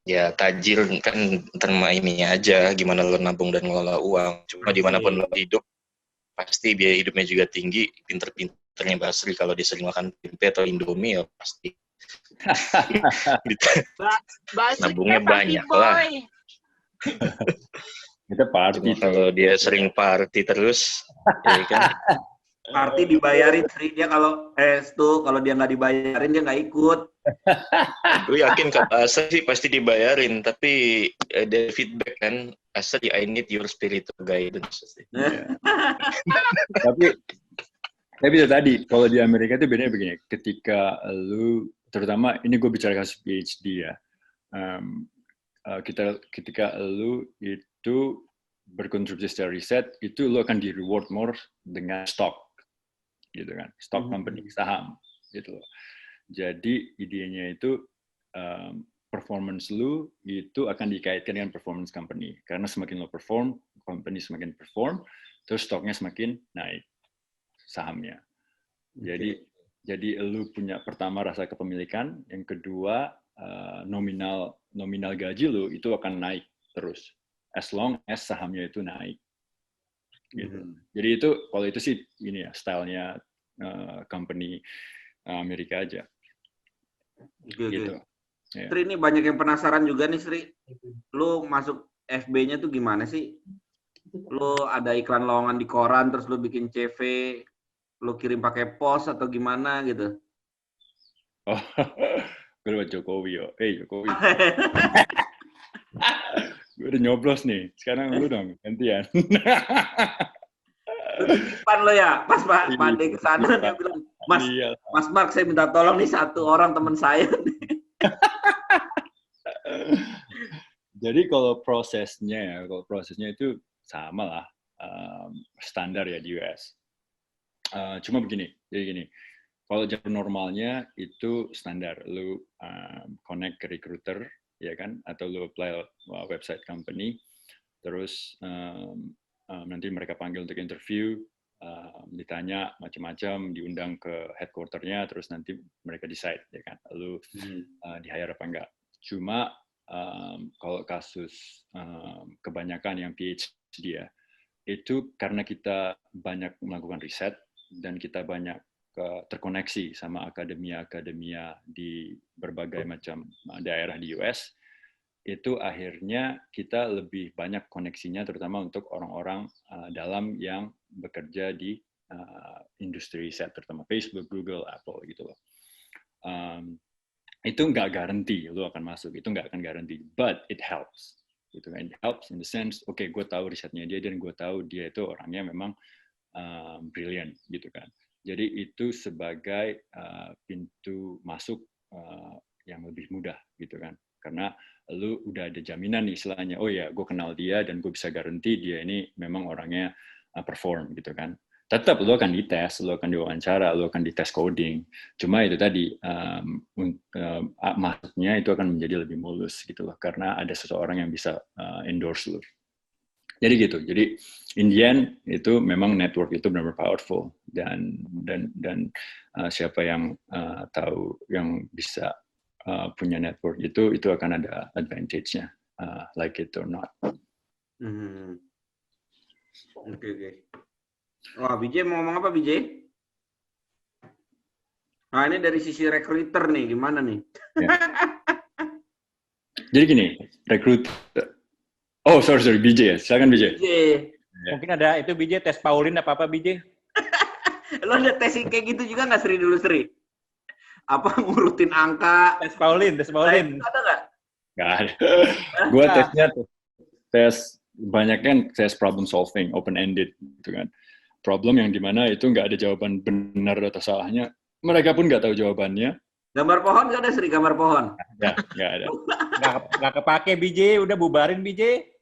Ya tajir kan terma ininya aja, gimana lo nabung dan ngelola uang. Cuma dimanapun lo hidup, pasti biaya hidupnya juga tinggi. Pinter-pinternya Basri kalau dia sering makan tempe atau Indomie ya pasti. Nabungnya banyak lah. Kita party. Kalau dia sering party terus, ya kan? Party dibayarin Sri, dia kalau kalau dia nggak dibayarin dia nggak ikut. Gue yakin Asa sih pasti dibayarin, tapi ada feedback kan, Asa I need your spiritual guidance. Tapi itu tadi, kalau di Amerika itu bedanya begini, ketika lu, terutama ini gue bicara kasus PhD ya, ketika lu itu berkontribusi secara riset, itu lu akan di reward more dengan stock. Gitu kan, stock company, saham gitu loh. Jadi idenya itu performance lu itu akan dikaitkan dengan performance company, karena semakin lo perform, company semakin perform, terus stoknya semakin naik sahamnya. Jadi lu punya pertama rasa kepemilikan, yang kedua nominal gaji lu itu akan naik terus, as long as sahamnya itu naik. Gitu. Jadi itu kalau itu sih ini ya stylenya company Amerika aja. Gitu. Yeah. Sri, ini banyak yang penasaran juga nih, Sri. Lu masuk FB-nya tuh gimana sih? Lu ada iklan lowongan di koran, terus lu bikin CV, lu kirim pakai pos atau gimana gitu? Oh, gue buat Jokowi yo. Jokowi. Gue udah nyoblos nih. Sekarang lu dong, gantian. Titipan lo ya, pas Pak Pande kesana dia bilang, Mas Mark, saya minta tolong nih satu orang teman saya. Jadi kalau prosesnya itu sama lah, standar ya di US. Cuma begini, jadi gini. Kalau jalur normalnya itu standar, lu connect ke recruiter, ya kan, atau lu apply website company, terus nanti mereka panggil untuk interview, ditanya macam-macam, diundang ke headquarternya, terus nanti mereka decide, ya kan, lu di-hire apa enggak. Cuma kalau kasus kebanyakan yang PhD ya, itu karena kita banyak melakukan riset dan kita banyak terkoneksi sama akademia-akademia di berbagai macam daerah di US, itu akhirnya kita lebih banyak koneksinya terutama untuk orang-orang dalam yang bekerja di industri riset, terutama Facebook, Google, Apple gitu loh. Itu nggak garanti lo akan masuk, itu nggak akan garanti, but it helps. Gitu kan, it helps in the sense, oke, gue tahu risetnya dia dan gue tahu dia itu orangnya memang brilliant gitu kan. Jadi itu sebagai pintu masuk yang lebih mudah gitu kan. Karena lu udah ada jaminan nih istilahnya, oh ya gue kenal dia dan gue bisa garansi dia ini memang orangnya perform gitu kan. Tetap lu akan dites, lu akan diwawancara, lu akan dites coding. Cuma itu tadi masuknya itu akan menjadi lebih mulus gitu loh, karena ada seseorang yang bisa endorse lu. Jadi gitu. Jadi in the end itu memang network itu benar-benar powerful dan siapa yang tahu yang bisa punya network itu akan ada advantage-nya, like it or not. Oke. Wah, BJ mau ngomong apa, BJ? Nah, ini dari sisi recruiter nih, gimana nih? Ya. Jadi gini, recruiter. Oh, sorry, BJ ya. Silakan BJ. Mungkin ada itu BJ, tes Pauline apa BJ? Lo ada tes kayak gitu juga nggak, Sri, dulu, Sri? Apa ngurutin angka? Tes Pauline. Ada nggak? Nggak ada. Gue tesnya tes banyak kan tes problem solving, open ended gitu kan. Problem yang dimana itu nggak ada jawaban benar atau salahnya. Mereka pun nggak tahu jawabannya. Gambar pohon nggak ada, Sri? Gambar pohon? Ya, nggak ada. Nggak kepake BJ, udah bubarin BJ.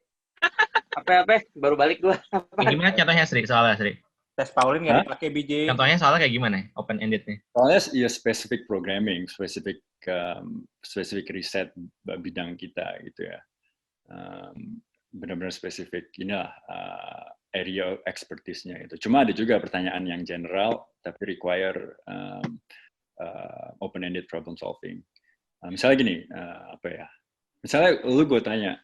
Apa? Baru balik gua. Gimana contohnya, Sri? Soalnya, Sri? Tes Pauline nggak dipakai BJ. Contohnya soalnya kayak gimana? Open ended nih. Soalnya ya specific programming, specific riset bidang kita gitu ya. Benar-bear spesifik inilah area expertise-nya itu. Cuma ada juga pertanyaan yang general tapi require open-ended problem solving. Misalnya gini, misalnya lu gue tanya,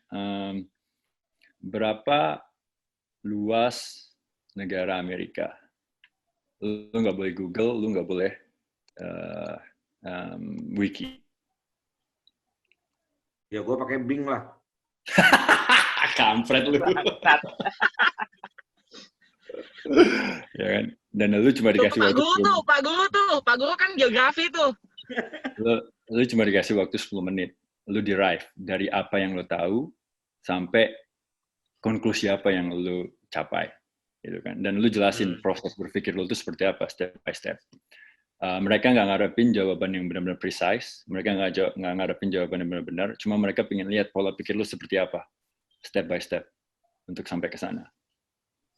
berapa luas negara Amerika? Lu nggak boleh Google, lu nggak boleh wiki. Ya gue pakai Bing lah. Kampret lu. Ya kan? Dan lu cuma dikasih waktu. Pak Guru kan geografi tuh. Lu cuma dikasih waktu 10 menit. Lu derive dari apa yang lu tahu sampai konklusi apa yang lu capai. Gitu kan? Dan lu jelasin proses berpikir lu itu seperti apa step by step. Mereka nggak ngarepin jawaban yang benar-benar precise. Mereka nggak ngarepin jawaban yang benar-benar. Cuma mereka pengen lihat pola pikir lu seperti apa. Step by step untuk sampai ke sana.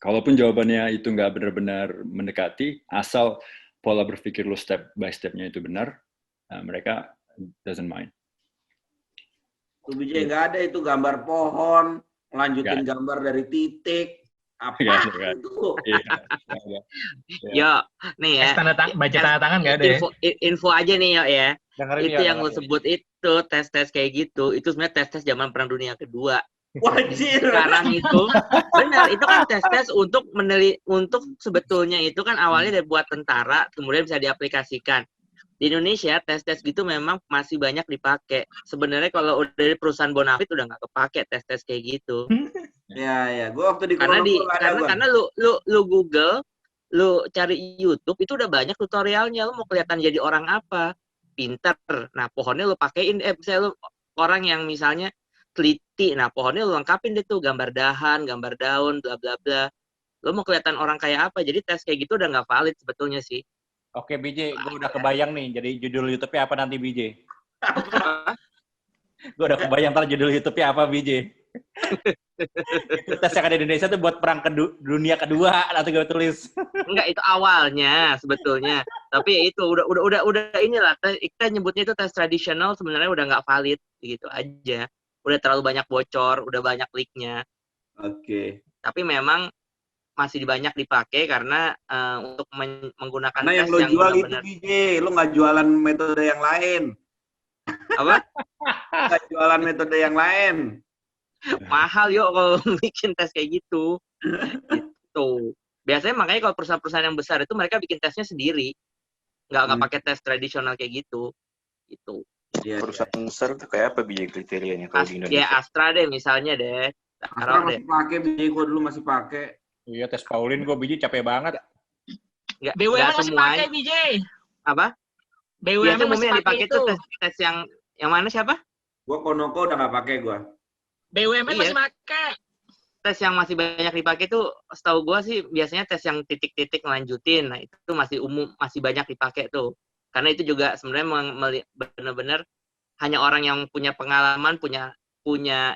Kalaupun jawabannya itu nggak benar-benar mendekati, asal pola berpikir lu step by step-nya itu benar, mereka doesn't mind. Tuh BJ nggak ada itu gambar pohon, lanjutin gambar dari titik. Apa Nggak ada, kan? itu? Iya, nggak ada. Ya. Yo, nih ya. Baca tanda tangan nggak ada ya? Info aja nih yo ya. Dengerin Itu yang lo sebut itu tes-tes kayak gitu. Itu sebenarnya tes-tes zaman Perang Dunia Kedua. Wajir. Sekarang itu benar, itu kan tes-tes untuk untuk sebetulnya itu kan awalnya dari buat tentara, kemudian bisa diaplikasikan. Di Indonesia tes-tes gitu memang masih banyak dipakai. Sebenarnya kalau udah dari perusahaan Bonafit udah nggak kepake tes-tes kayak gitu. Ya. Gue waktu di Karena Kuala karena lu Google, lu cari YouTube itu udah banyak tutorialnya. Lu mau kelihatan jadi orang apa? Pinter. Nah, pohonnya lu pakein misalnya lu orang yang misalnya teliti. Nah, pohonnya lu lengkapin deh tuh gambar dahan, gambar daun, bla bla bla. Lu mau kelihatan orang kayak apa? Jadi tes kayak gitu udah nggak valid sebetulnya sih. Oke, BJ, gue udah kebayang nih. Jadi judul YouTube-nya apa nanti, BJ? Gue udah kebayang ntar judul YouTube-nya apa, BJ. Itu tes yang ada di Indonesia tuh buat perang dunia kedua, nanti gue tulis. Enggak, itu awalnya sebetulnya. Tapi itu udah inilah kita nyebutnya itu tes tradisional sebenarnya udah nggak valid gitu aja. Udah terlalu banyak bocor, udah banyak leak-nya. Oke. Tapi memang masih banyak dipakai karena untuk menggunakan Karena yang tes lo yang jual itu benar-benar BJ, lo nggak jualan metode yang lain. apa? Nggak jualan metode yang lain. Mahal yuk kalau bikin tes kayak gitu. Gitu. Biasanya makanya kalau perusahaan-perusahaan yang besar itu mereka bikin tesnya sendiri. Nggak pakai tes tradisional kayak gitu. Gitu. Iya, Perusahaan besar tuh kayak apa BJ kriterianya kalau di Indonesia? Ya Astra deh misalnya deh. Astra masih pakai BJ, gue dulu masih pakai. Iya, tes Pauline gue, BJ capek banget. Nggak BUMN masih semuanya. pakai BJ. Apa? BUMN Biasanya masih yang pakai dipakai itu. itu tes yang mana siapa? Gue Konoko udah nggak pakai gue. BUMN Iya. masih pakai. Tes yang masih banyak dipakai tuh setahu gue sih biasanya tes yang titik-titik ngelanjutin. Nah, itu masih umum, masih banyak dipakai tuh. Karena itu juga sebenarnya benar-benar hanya orang yang punya pengalaman, punya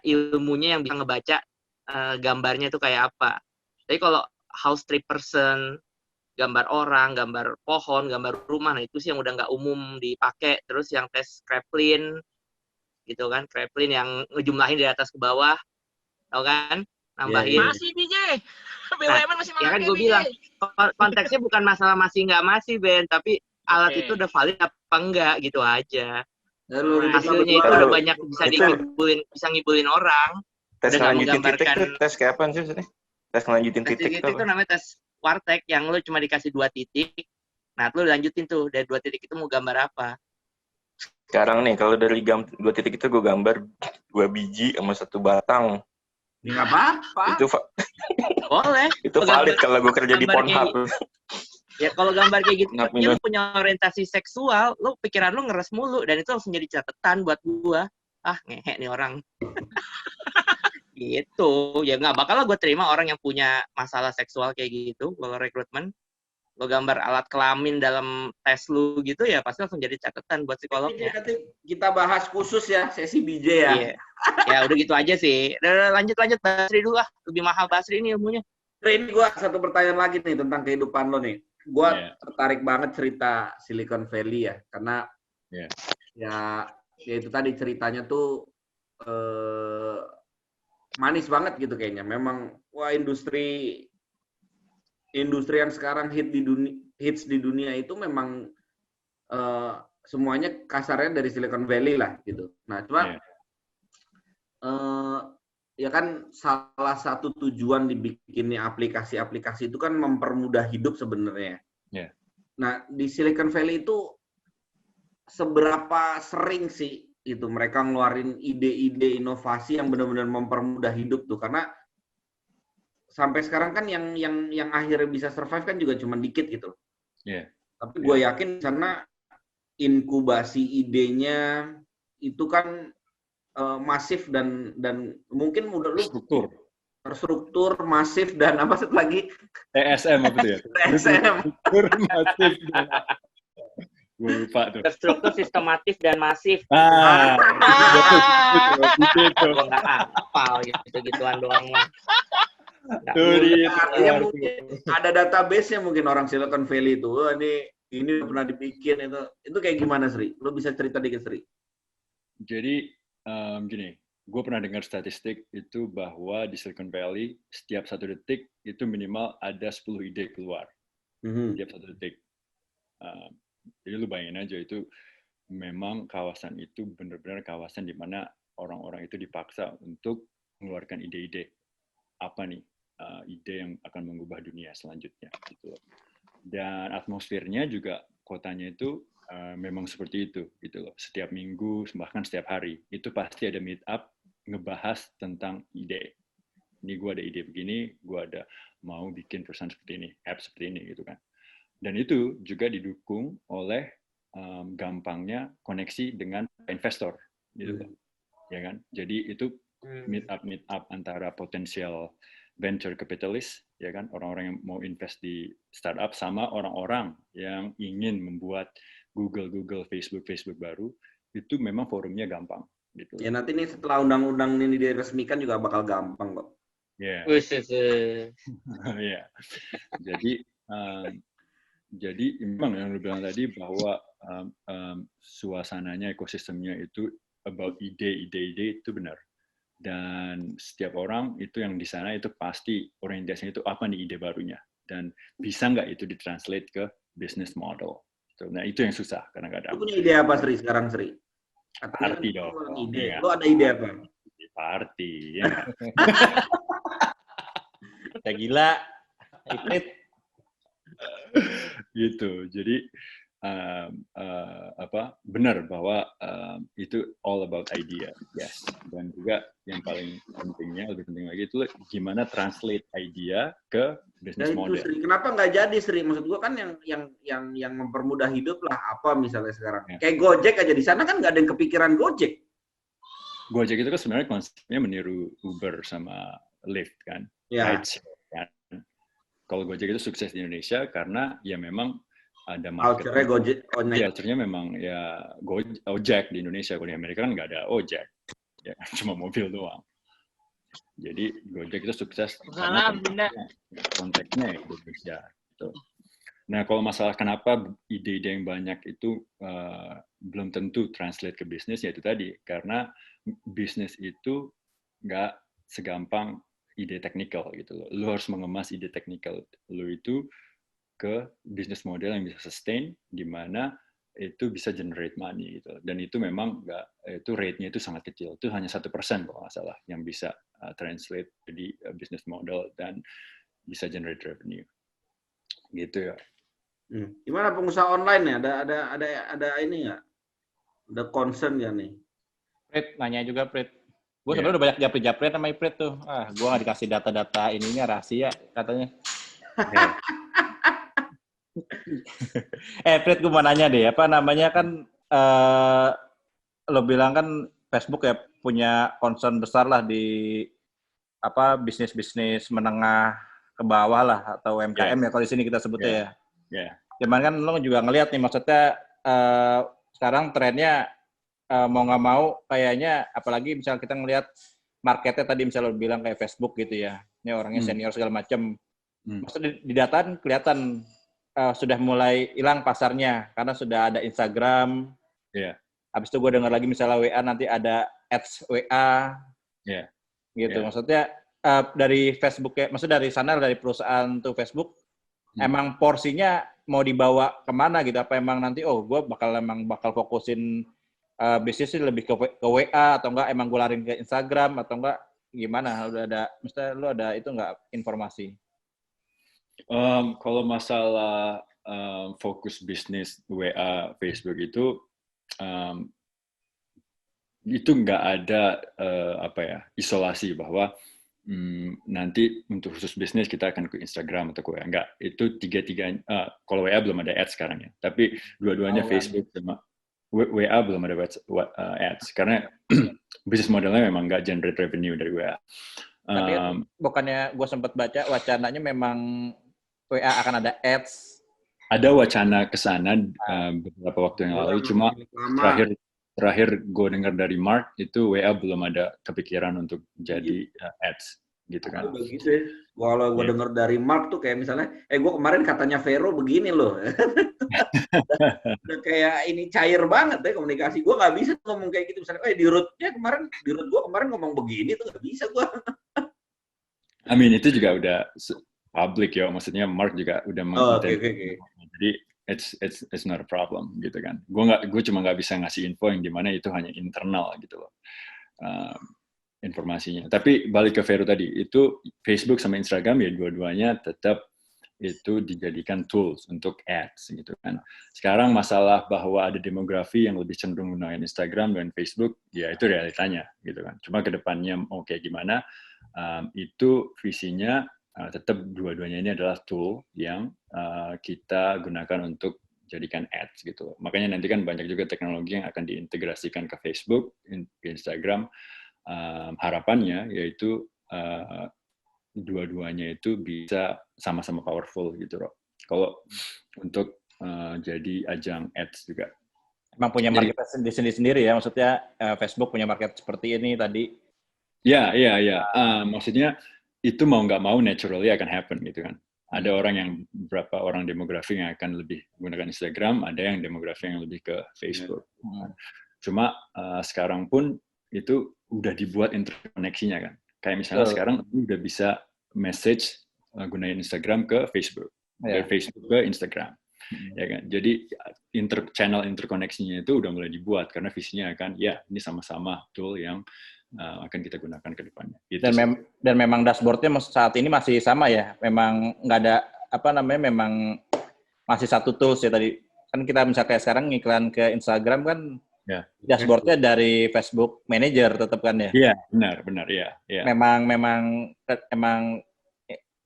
ilmunya yang bisa ngebaca gambarnya itu kayak apa. Tapi kalau house tree person, gambar orang, gambar pohon, gambar rumah, nah itu sih yang udah nggak umum dipakai. Terus yang tes Kraepelin, gitu kan, Kraepelin yang ngejumlahin dari atas ke bawah, tau kan, nambahin. Masih BJ. BUMN masih pakai. Ya kan gue bilang, konteksnya bukan masalah masih nggak masih Ben, tapi alat itu udah valid apa enggak gitu aja. Hasilnya itu udah banyak bisa ngibulin orang. Tes Udah nggak ngelanjutin titik menggambarkan tuh tes kayak apaan sih? Tes ngelanjutin tes titik itu namanya tes wartek yang lu cuma dikasih 2 titik. Nah, lu lanjutin tuh dari 2 titik itu mau gambar apa. Sekarang nih kalau dari 2 titik itu gue gambar 2 biji sama 1 batang. Ya nggak apa-apa. Itu boleh. Itu valid kalau gue kerja di Pornhub. Ya kalau gambar kayak gitu, lu punya orientasi seksual, lu pikiran lu ngeres mulu dan itu langsung jadi catatan buat gua. Ah, ngehe nih orang. Gitu. Ya nggak bakal lah gue terima orang yang punya masalah seksual kayak gitu kalau rekrutmen. Lo gambar alat kelamin dalam tes lu gitu ya pasti langsung jadi catatan buat psikolognya. Nanti kita bahas khusus ya sesi BJ ya. Iya. Ya udah gitu aja sih. Udah, lanjut Basri dulu lah. Lebih mahal Basri ini ilmunya. Ini gua satu pertanyaan lagi nih tentang kehidupan lo nih. Gua tertarik banget cerita Silicon Valley ya karena ya itu tadi ceritanya tuh manis banget gitu kayaknya. Memang wah industri yang sekarang hits di dunia itu memang semuanya kasarnya dari Silicon Valley lah gitu. Nah, cuma ya kan salah satu tujuan dibikinnya aplikasi-aplikasi itu kan mempermudah hidup sebenarnya. Nah, di Silicon Valley itu seberapa sering sih itu mereka ngeluarin ide-ide inovasi yang benar-benar mempermudah hidup tuh, karena sampai sekarang kan yang akhirnya bisa survive kan juga cuma dikit gitu. Tapi gue yakin karena inkubasi idenya itu kan masif dan mungkin udah lu terstruktur masif dan apa satu lagi TSM apa tuh ya? TSM masif. Gue lupa tuh. Terstruktur, sistematis dan masif. Itu. Gue nggak hafal gitu-gituan doang. Ya, mungkin ada database-nya mungkin orang Silicon Valley itu. Oh, ini pernah dibikin itu kayak gimana Sri? Lo bisa cerita dikit Sri? Jadi gini, gue pernah dengar statistik itu bahwa di Silicon Valley setiap 1 detik itu minimal ada 10 ide keluar. Setiap 1 detik. Jadi lu bayangin aja itu memang kawasan itu benar-benar kawasan di mana orang-orang itu dipaksa untuk mengeluarkan ide-ide. Apa nih ide yang akan mengubah dunia selanjutnya gitu. Dan atmosfernya juga kotanya itu memang seperti itu gitu loh. Setiap minggu bahkan setiap hari itu pasti ada meet up ngebahas tentang ide. Ini gue ada ide begini, gue ada mau bikin perusahaan seperti ini, app seperti ini gitu kan. Dan itu juga didukung oleh gampangnya koneksi dengan investor gitu loh. Ya kan? Jadi itu meet up antara potensial venture capitalist, ya kan, orang-orang yang mau invest di startup sama orang-orang yang ingin membuat Google, Facebook baru, itu memang forumnya gampang. Gitu. Ya nanti nih setelah undang-undang ini diresmikan juga bakal gampang kok. Ya. Yeah. Jadi memang yang lu bilang tadi bahwa suasananya, ekosistemnya itu about ide itu benar. Dan setiap orang itu yang di sana itu pasti orientasinya itu apa nih ide barunya dan bisa nggak itu ditranslate ke business model. Nah itu yang susah kadang-kadang. Lu punya ide apa Sri sekarang Sri? Party dong. Ide. Lu ada ide apa? Party ya. Udah gila. Iprit. Gitu. Jadi benar bahwa itu all about idea, yes. Dan juga yang paling pentingnya, lebih penting lagi itu gimana translate idea ke business model. Itu, Sri. Kenapa nggak jadi Sri? Maksud gua kan yang mempermudah hidup lah apa misalnya sekarang. Ya. Kayak Gojek aja di sana kan nggak ada yang kepikiran Gojek. Gojek itu kan sebenarnya konsepnya meniru Uber sama Lyft kan. Ya. Kan? Kalau Gojek itu sukses di Indonesia karena ya memang ada market. Culture-nya Gojek. Iya, culture-nya memang ya Ojek di Indonesia. Kalau di Amerika kan nggak ada Ojek. Ya, cuma mobil doang. Jadi Gojek itu sukses karena konteksnya ya Indonesia. Gitu. Nah, kalau masalah kenapa ide-ide yang banyak itu belum tentu translate ke bisnis, ya itu tadi. Karena bisnis itu nggak segampang ide teknikal gitu loh. Lu harus mengemas ide teknikal lu itu ke bisnis model yang bisa sustain, di mana itu bisa generate money gitu. Dan itu memang itu rate-nya itu sangat kecil. Itu hanya 1% kalau nggak salah yang bisa translate jadi bisnis model dan bisa generate revenue. Gitu ya. Gimana pengusaha online ya? Ada ini nggak? Ada concern ya nih? Prit, nanya juga Prit. Gue sebenarnya udah banyak japri-japri sama Prit tuh. Gue nggak dikasih data-data ininya rahasia katanya. Prit, gue mau nanya deh, apa namanya kan lo bilang kan Facebook ya punya concern besar lah di apa bisnis-bisnis menengah ke bawah lah atau UMKM ya kalau di sini kita sebutnya ya. Cuman kan lo juga ngelihat nih maksudnya sekarang trennya mau nggak mau kayaknya apalagi misal kita ngelihat marketnya tadi misalnya lo bilang kayak Facebook gitu ya, ini orangnya senior segala macam. Maksudnya di data kelihatan sudah mulai hilang pasarnya karena sudah ada Instagram. Habis itu gue dengar lagi misalnya WA nanti ada ads WA. Gitu. Maksudnya dari Facebook ya, maksudnya dari sana dari perusahaan tuh Facebook emang porsinya mau dibawa kemana gitu? Apa emang nanti gue bakal fokusin bisnisnya lebih ke WA atau enggak emang gue larin ke Instagram atau enggak gimana? Udah ada, misalnya lu ada itu enggak informasi? Kalau masalah fokus bisnis WA Facebook itu nggak ada isolasi bahwa nanti untuk khusus bisnis kita akan ke Instagram atau ke WA. Enggak, itu tiga-tiganya. Kalau WA belum ada ads sekarang ya, tapi dua-duanya Facebook sama WA belum ada ads karena bisnis modelnya memang nggak generate revenue dari WA. Tapi bukannya gue sempat baca wacananya memang WA akan ada ads. Ada wacana ke sana beberapa waktu yang lalu, cuma terakhir gue dengar dari Mark itu WA belum ada kepikiran untuk jadi ads gitu kan. Begitu ya. Kalau gue denger dari Mark tuh kayak misalnya, gue kemarin katanya Vero begini loh. Udah kayak ini cair banget ya komunikasi. Gue nggak bisa ngomong kayak gitu. Misalnya, di root gue kemarin ngomong begini tuh nggak bisa gue. I mean, itu juga udah public ya. Maksudnya Mark juga udah Okay. Jadi it's not a problem gitu kan. Gue cuma nggak bisa ngasih info yang dimana itu hanya internal gitu loh. Informasinya. Tapi balik ke Vero tadi, itu Facebook sama Instagram ya dua-duanya tetap itu dijadikan tools untuk ads gitu kan. Sekarang masalah bahwa ada demografi yang lebih cenderung menggunakan Instagram dan Facebook, ya itu realitanya gitu kan. Cuma ke depannya mau kayak gimana, itu visinya tetap dua-duanya ini adalah tool yang kita gunakan untuk jadikan ads gitu. Makanya nanti kan banyak juga teknologi yang akan diintegrasikan ke Facebook, Instagram. Harapannya yaitu dua-duanya itu bisa sama-sama powerful gitu loh. Kalau untuk jadi ajang ads juga. Emang punya market sendiri ya, maksudnya Facebook punya market seperti ini tadi. Ya. Maksudnya itu mau nggak mau naturally akan happen gitu kan. Ada orang yang beberapa orang demografi yang akan lebih menggunakan Instagram, ada yang demografi yang lebih ke Facebook. Cuma sekarang pun itu udah dibuat interkoneksinya kan. Kayak misalnya sekarang udah bisa message gunain Instagram ke Facebook, dari Facebook ke Instagram. Ya kan. Jadi channel interkoneksinya itu udah mulai dibuat karena visinya akan ini sama-sama tool yang akan kita gunakan ke depannya. Gitu dan memang dashboardnya saat ini masih sama ya. Memang nggak ada memang masih satu tools ya tadi. Kan kita misalnya kayak sekarang ngiklan ke Instagram kan. Ya. Dashboardnya dari Facebook Manager tetap kan ya? Iya, benar ya. Memang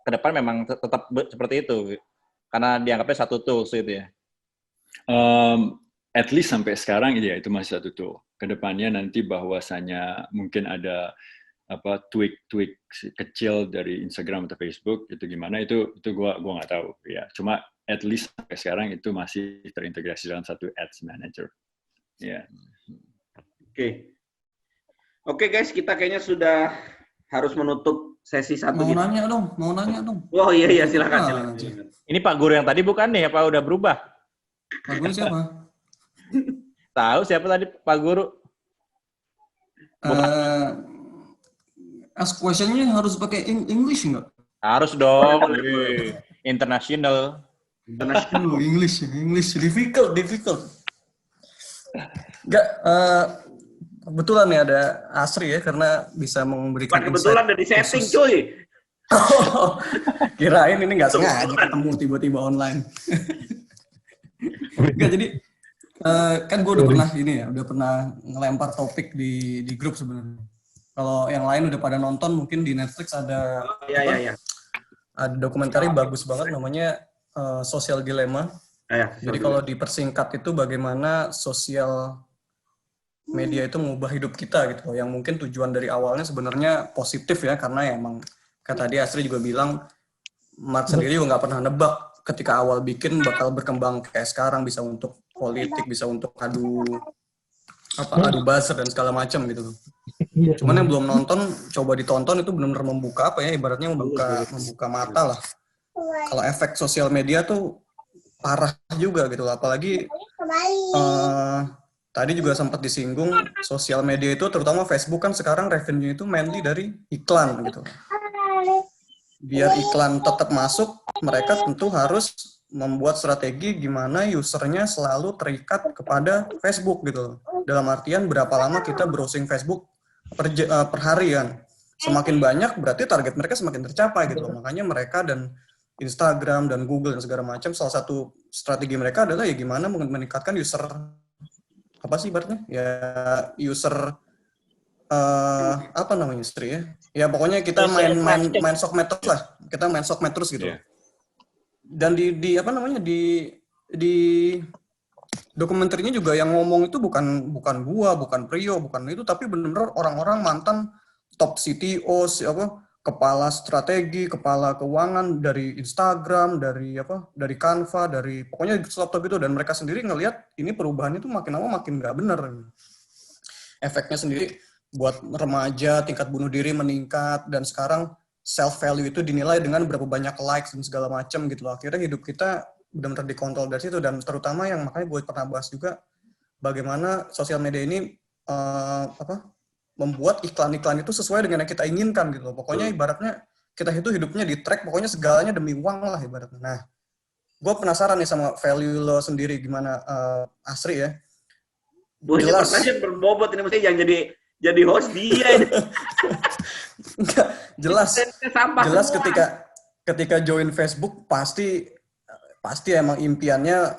ke depan memang tetap seperti itu karena dianggapnya satu tools gitu ya. At least sampai sekarang itu masih satu tool. Kedepannya nanti bahwasanya mungkin ada tweak kecil dari Instagram atau Facebook itu gimana itu gua nggak tahu ya. Cuma at least sampai sekarang itu masih terintegrasi dalam satu ads manager. Ya. Oke guys, kita kayaknya sudah harus menutup sesi satu. Mau nanya dong. Oh iya silakan. Ini Pak Guru yang tadi bukan nih, apa udah berubah? Pak Guru siapa? Tahu siapa tadi Pak Guru? Ask question-nya harus pakai English nggak? Harus dong. International. English difficult. Enggak, kebetulan ya ada Asri ya, karena bisa memberikan insight. Kebetulan ada di setting, cuy. Kirain ini nggak sengaja ketemu tiba-tiba online. Enggak, jadi kan gue udah pernah ngelempar topik di grup sebenarnya. Kalau yang lain udah pada nonton, mungkin di Netflix ada ada dokumenter bagus banget namanya Social Dilemma. Jadi kalau dipersingkat itu bagaimana sosial media itu mengubah hidup kita gitu, yang mungkin tujuan dari awalnya sebenarnya positif ya, karena emang kata tadi Asri juga bilang, Mark sendiri juga nggak pernah nebak ketika awal bikin bakal berkembang kayak sekarang, bisa untuk politik, bisa untuk adu buzzer dan segala macam gitu. Cuman yang belum nonton, coba ditonton, itu benar-benar membuka ibaratnya membuka mata lah. Kalau efek sosial media tuh parah juga gitu, apalagi tadi juga sempat disinggung sosial media itu, terutama Facebook kan sekarang revenue itu mainly dari iklan gitu. Biar iklan tetap masuk, mereka tentu harus membuat strategi gimana usernya selalu terikat kepada Facebook gitu. Dalam artian berapa lama kita browsing Facebook per hari kan. Semakin banyak berarti target mereka semakin tercapai gitu. Makanya mereka dan Instagram dan Google dan segala macam, salah satu strategi mereka adalah ya gimana meningkatkan user, apa sih ibaratnya? Ya user apa namanya Sri ya? Ya pokoknya kita main sokmed terus lah. Kita main sokmed terus gitu. Yeah. Dan di apa namanya di dokumenternya juga yang ngomong itu bukan gua, bukan Priyo, bukan itu, tapi benar-benar orang-orang mantan top CTO, kepala strategi, kepala keuangan dari Instagram, dari Canva, dari pokoknya laptop itu, dan mereka sendiri ngelihat ini perubahan itu makin lama makin nggak benar. Efeknya sendiri buat remaja, tingkat bunuh diri meningkat, dan sekarang self value itu dinilai dengan berapa banyak likes dan segala macam gitu loh. Akhirnya hidup kita benar-benar dikontrol dari situ, dan terutama yang makanya gue pernah bahas juga bagaimana sosial media ini membuat iklan-iklan itu sesuai dengan yang kita inginkan gitu loh. Pokoknya ibaratnya kita itu hidupnya di track, pokoknya segalanya demi uang lah ibaratnya. Nah, gue penasaran nih sama value lo sendiri gimana, Asri ya. Jelas. Pertanyaan berbobot ini, mesti yang jadi host dia ini. jelas ketika join Facebook pasti emang impiannya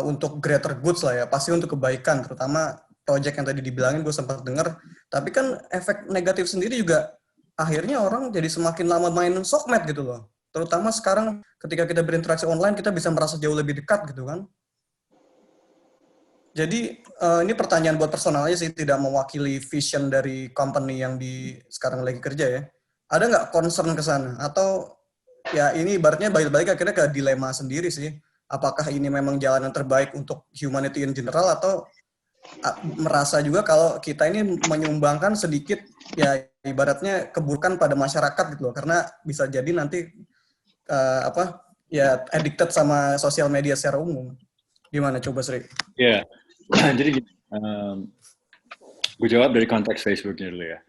untuk greater goods lah ya, pasti untuk kebaikan, terutama project yang tadi dibilangin gue sempat dengar. Tapi kan efek negatif sendiri juga akhirnya orang jadi semakin lama main sosmed gitu loh. Terutama sekarang ketika kita berinteraksi online, kita bisa merasa jauh lebih dekat gitu kan. Jadi ini pertanyaan buat personal aja sih, tidak mewakili vision dari company yang sekarang lagi kerja ya. Ada nggak concern ke sana? Atau ya ini ibaratnya balik-balik akhirnya ke dilema sendiri sih. Apakah ini memang jalan yang terbaik untuk humanity in general, atau merasa juga kalau kita ini menyumbangkan sedikit ya ibaratnya keburukan pada masyarakat gitu loh. Karena bisa jadi nanti addicted sama sosial media secara umum. Gimana coba Sri? Ya, jadi gini, gue jawab dari konteks Facebooknya dulu ya.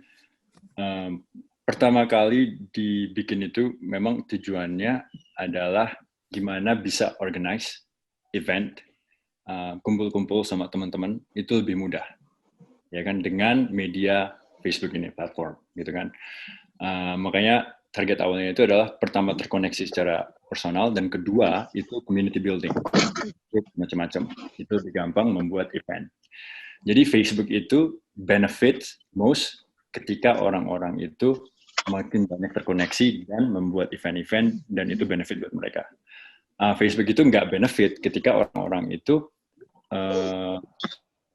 Pertama kali dibikin itu memang tujuannya adalah gimana bisa organize event, kumpul-kumpul sama teman-teman itu lebih mudah, ya kan, dengan media Facebook ini, platform, gitu kan. Makanya target awalnya itu adalah pertama terkoneksi secara personal, dan kedua itu community building, macam-macam. Itu lebih gampang membuat event. Jadi Facebook itu benefit most ketika orang-orang itu makin banyak terkoneksi dan membuat event-event, dan itu benefit buat mereka. Facebook itu nggak benefit ketika orang-orang itu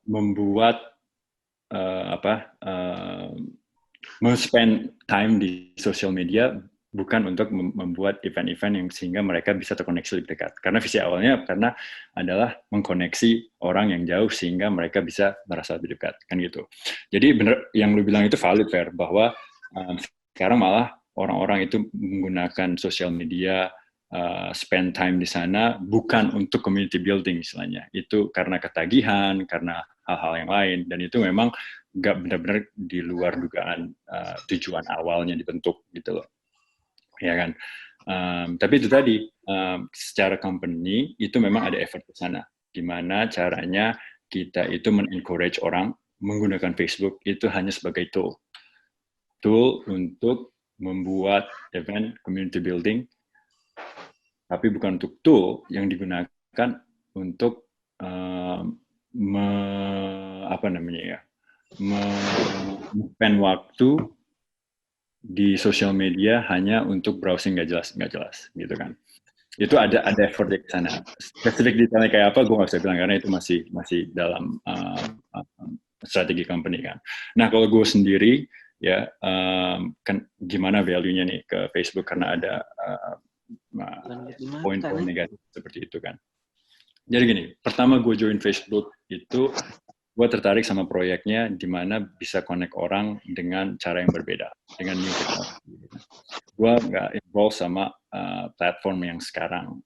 membuat men-spend time di social media bukan untuk membuat event-event yang sehingga mereka bisa terkoneksi lebih dekat. Karena visi awalnya adalah mengkoneksi orang yang jauh sehingga mereka bisa merasa lebih dekat, kan gitu. Jadi benar yang lu bilang itu valid, Fer, bahwa sekarang malah orang-orang itu menggunakan social media, spend time di sana bukan untuk community building istilahnya. Itu karena ketagihan, karena hal-hal yang lain, dan itu memang nggak benar-benar di luar dugaan tujuan awalnya dibentuk gitu loh, ya kan. Tapi itu tadi, secara company itu memang ada effort ke sana. Gimana caranya kita itu men-encourage orang menggunakan Facebook itu hanya sebagai tool untuk membuat event community building, tapi bukan untuk tool yang digunakan untuk spend waktu di sosial media hanya untuk browsing nggak jelas gitu kan. Itu ada effort di sana. Spesifik detailnya kayak apa gue nggak bisa bilang karena itu masih dalam strategi company kan. Nah kalau gue sendiri ya kan gimana value-nya nih ke Facebook, karena ada poin-poin negatif seperti itu kan. Jadi gini, pertama gue join Facebook itu gue tertarik sama proyeknya di mana bisa connect orang dengan cara yang berbeda, dengan new technology. Gue nggak involved sama platform yang sekarang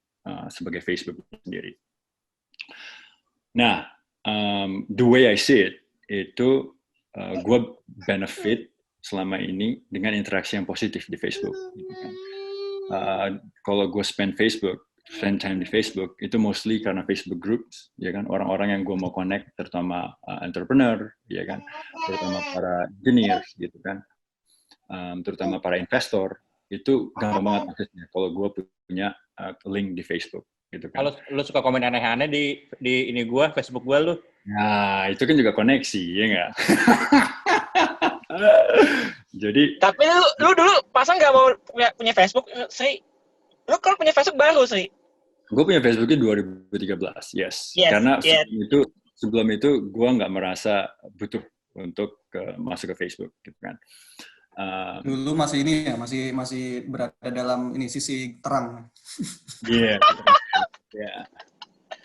sebagai Facebook sendiri. Nah, the way I see it, itu gue benefit selama ini dengan interaksi yang positif di Facebook. Gitu kan. Kalau gue spend time di Facebook itu mostly karena Facebook groups, ya kan, orang-orang yang gue mau connect, terutama entrepreneur, ya kan, terutama para engineers, gitu kan, terutama para investor, itu gampang banget aksesnya kalau gue punya link di Facebook, gitu kan. Kalau lu suka komen aneh-aneh di ini gue, Facebook gue lu. Nah, itu kan juga koneksi, ya nggak? Jadi. Tapi lu dulu pasang nggak mau punya Facebook, Sri? Lu kan punya Facebook baru, Sri? Gue punya Facebooknya 2013, yes. Karena sebelum itu gue nggak merasa butuh untuk masuk ke Facebook, gitu kan. Dulu masih ini ya, masih berada dalam ini sisi terang. Iya. Yeah.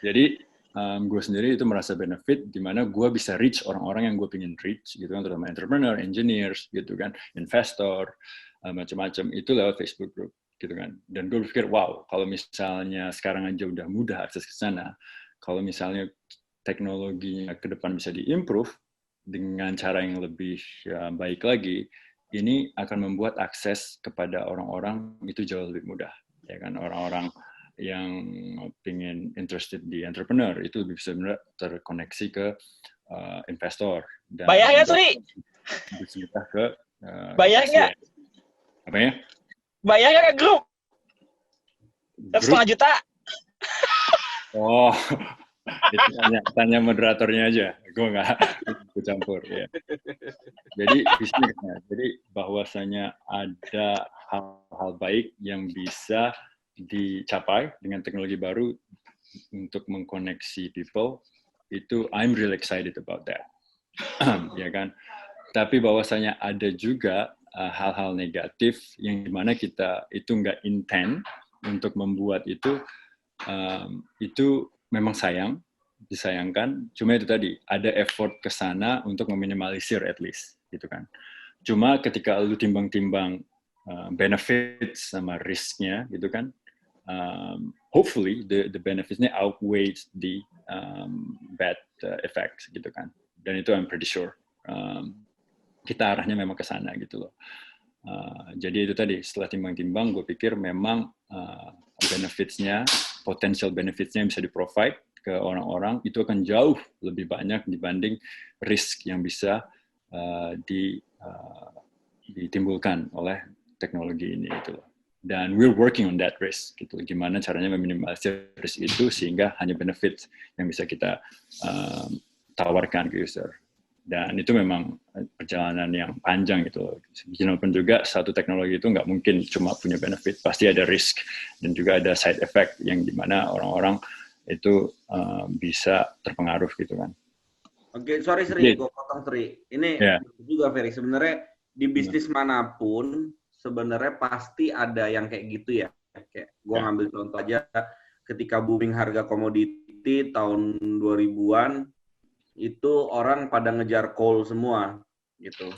Jadi gue sendiri itu merasa benefit di mana gue bisa reach orang-orang yang gue pengen reach gitu kan, terutama entrepreneur, engineers gitu kan, investor, macam-macam itu lewat Facebook group gitu kan. Dan gue pikir wow, kalau misalnya sekarang aja udah mudah akses ke sana, kalau misalnya teknologinya ke depan bisa diimprove dengan cara yang lebih baik lagi, ini akan membuat akses kepada orang-orang itu jauh lebih mudah, ya kan. Orang-orang yang pengen interested di entrepreneur itu bisa benar terkoneksi ke investor. Dan bayar nggak, Suri? Bisa ke bayar nggak? Apa ya? Bayar nggak ke grup? 1,5 juta. Oh, itu tanya moderatornya aja. Gue nggak ikut campur. Ya. Jadi bisnisnya, jadi bahwasanya ada hal-hal baik yang bisa dicapai dengan teknologi baru untuk mengkoneksi people, itu I'm really excited about that. Ya kan? Tapi bahwasanya ada juga hal-hal negatif yang dimana kita itu nggak intend untuk membuat itu memang disayangkan. Cuma itu tadi, ada effort ke sana untuk meminimalisir at least, gitu kan. Cuma ketika lu timbang-timbang benefits sama risk-nya, gitu kan, hopefully the benefits-nya outweighs the bad effects, gitu kan. Dan itu I'm pretty sure. Kita arahnya memang ke sana, gitu loh. Jadi itu tadi, setelah timbang-timbang, gue pikir memang benefits-nya, potential benefits-nya yang bisa di-provide ke orang-orang, itu akan jauh lebih banyak dibanding risk yang bisa ditimbulkan oleh teknologi ini, gitu loh. Dan we're working on that risk, gitu. Gimana caranya meminimalisir risk itu sehingga hanya benefit yang bisa kita tawarkan ke user. Dan itu memang perjalanan yang panjang gitu. Walaupun juga satu teknologi itu nggak mungkin cuma punya benefit, pasti ada risk dan juga ada side effect yang dimana orang-orang itu bisa terpengaruh gitu kan. Oke, sorry Sri, gue potong Sri. Ini juga Ferry, sebenarnya di bisnis manapun sebenarnya pasti ada yang kayak gitu ya. Kayak gue ngambil contoh aja, ketika booming harga komoditi tahun 2000-an, itu orang pada ngejar coal semua gitu.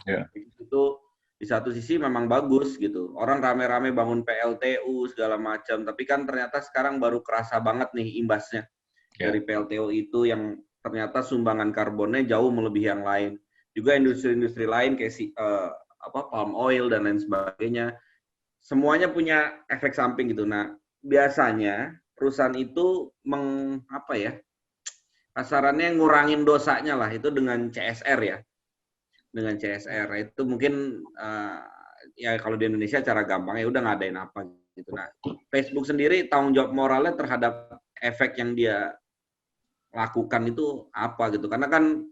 Itu di satu sisi memang bagus gitu. Orang rame-rame bangun PLTU segala macam, tapi kan ternyata sekarang baru kerasa banget nih imbasnya dari PLTU itu yang ternyata sumbangan karbonnya jauh melebihi yang lain. Juga industri-industri lain kayak palm oil dan lain sebagainya. Semuanya punya efek samping gitu. Nah, biasanya perusahaan itu kasarannya ngurangin dosanya lah, itu dengan CSR ya. Dengan CSR itu mungkin ya kalau di Indonesia cara gampangnya udah ngadain apa gitu. Nah, Facebook sendiri tanggung jawab moralnya terhadap efek yang dia lakukan itu apa gitu. Karena kan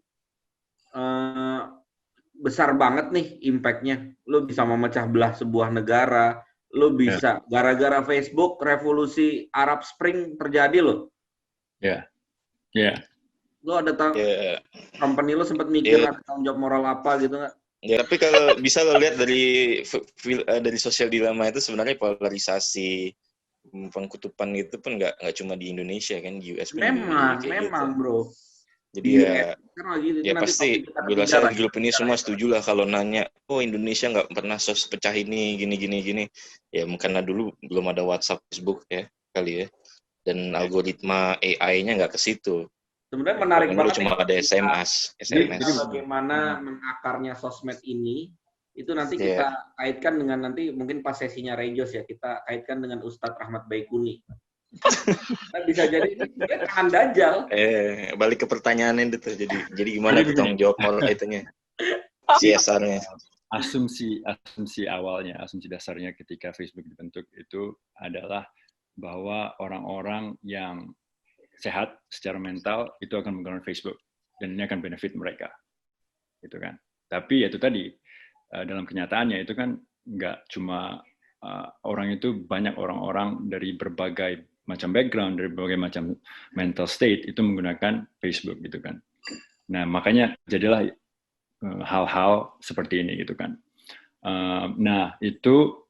besar banget nih impact-nya. Lu bisa memecah belah sebuah negara, lu bisa gara-gara Facebook revolusi Arab Spring terjadi loh. Lu ada company lu sempat mikir tanggung jawab moral apa gitu nggak? Ya, tapi kalau bisa lo lihat dari sosial dilema itu sebenarnya polarisasi pengkutupan itu pun nggak cuma di Indonesia kan, di US pun memang gitu. Bro. Jadi ya pasti gue rasa di grup ini semua setuju lah kalau nanya, oh Indonesia nggak pernah pecah ini gini. Ya karena dulu belum ada WhatsApp, Facebook ya kali ya, dan algoritma AI-nya nggak ke situ. Sebenarnya menarik banget. Cuma ada SMS. Jadi bagaimana mengakarnya sosmed ini, itu nanti kita kaitkan dengan nanti mungkin pas sesinya Rejos ya, kita kaitkan dengan Ustadz Ahmad Baikuni. Kan bisa jadi dia tangan dajal. Balik ke pertanyaan itu tuh. Jadi gimana tanggung jawab moral itunya? CSR-nya. Asumsi awalnya, asumsi dasarnya ketika Facebook dibentuk itu adalah bahwa orang-orang yang sehat secara mental itu akan menggunakan Facebook dan ini akan benefit mereka, gitu kan. Tapi itu tadi dalam kenyataannya itu kan nggak cuma orang itu, banyak orang-orang dari berbagai macam background, dari berbagai macam mental state itu menggunakan Facebook, gitu kan. Nah makanya jadilah hal-hal seperti ini, gitu kan. Nah itu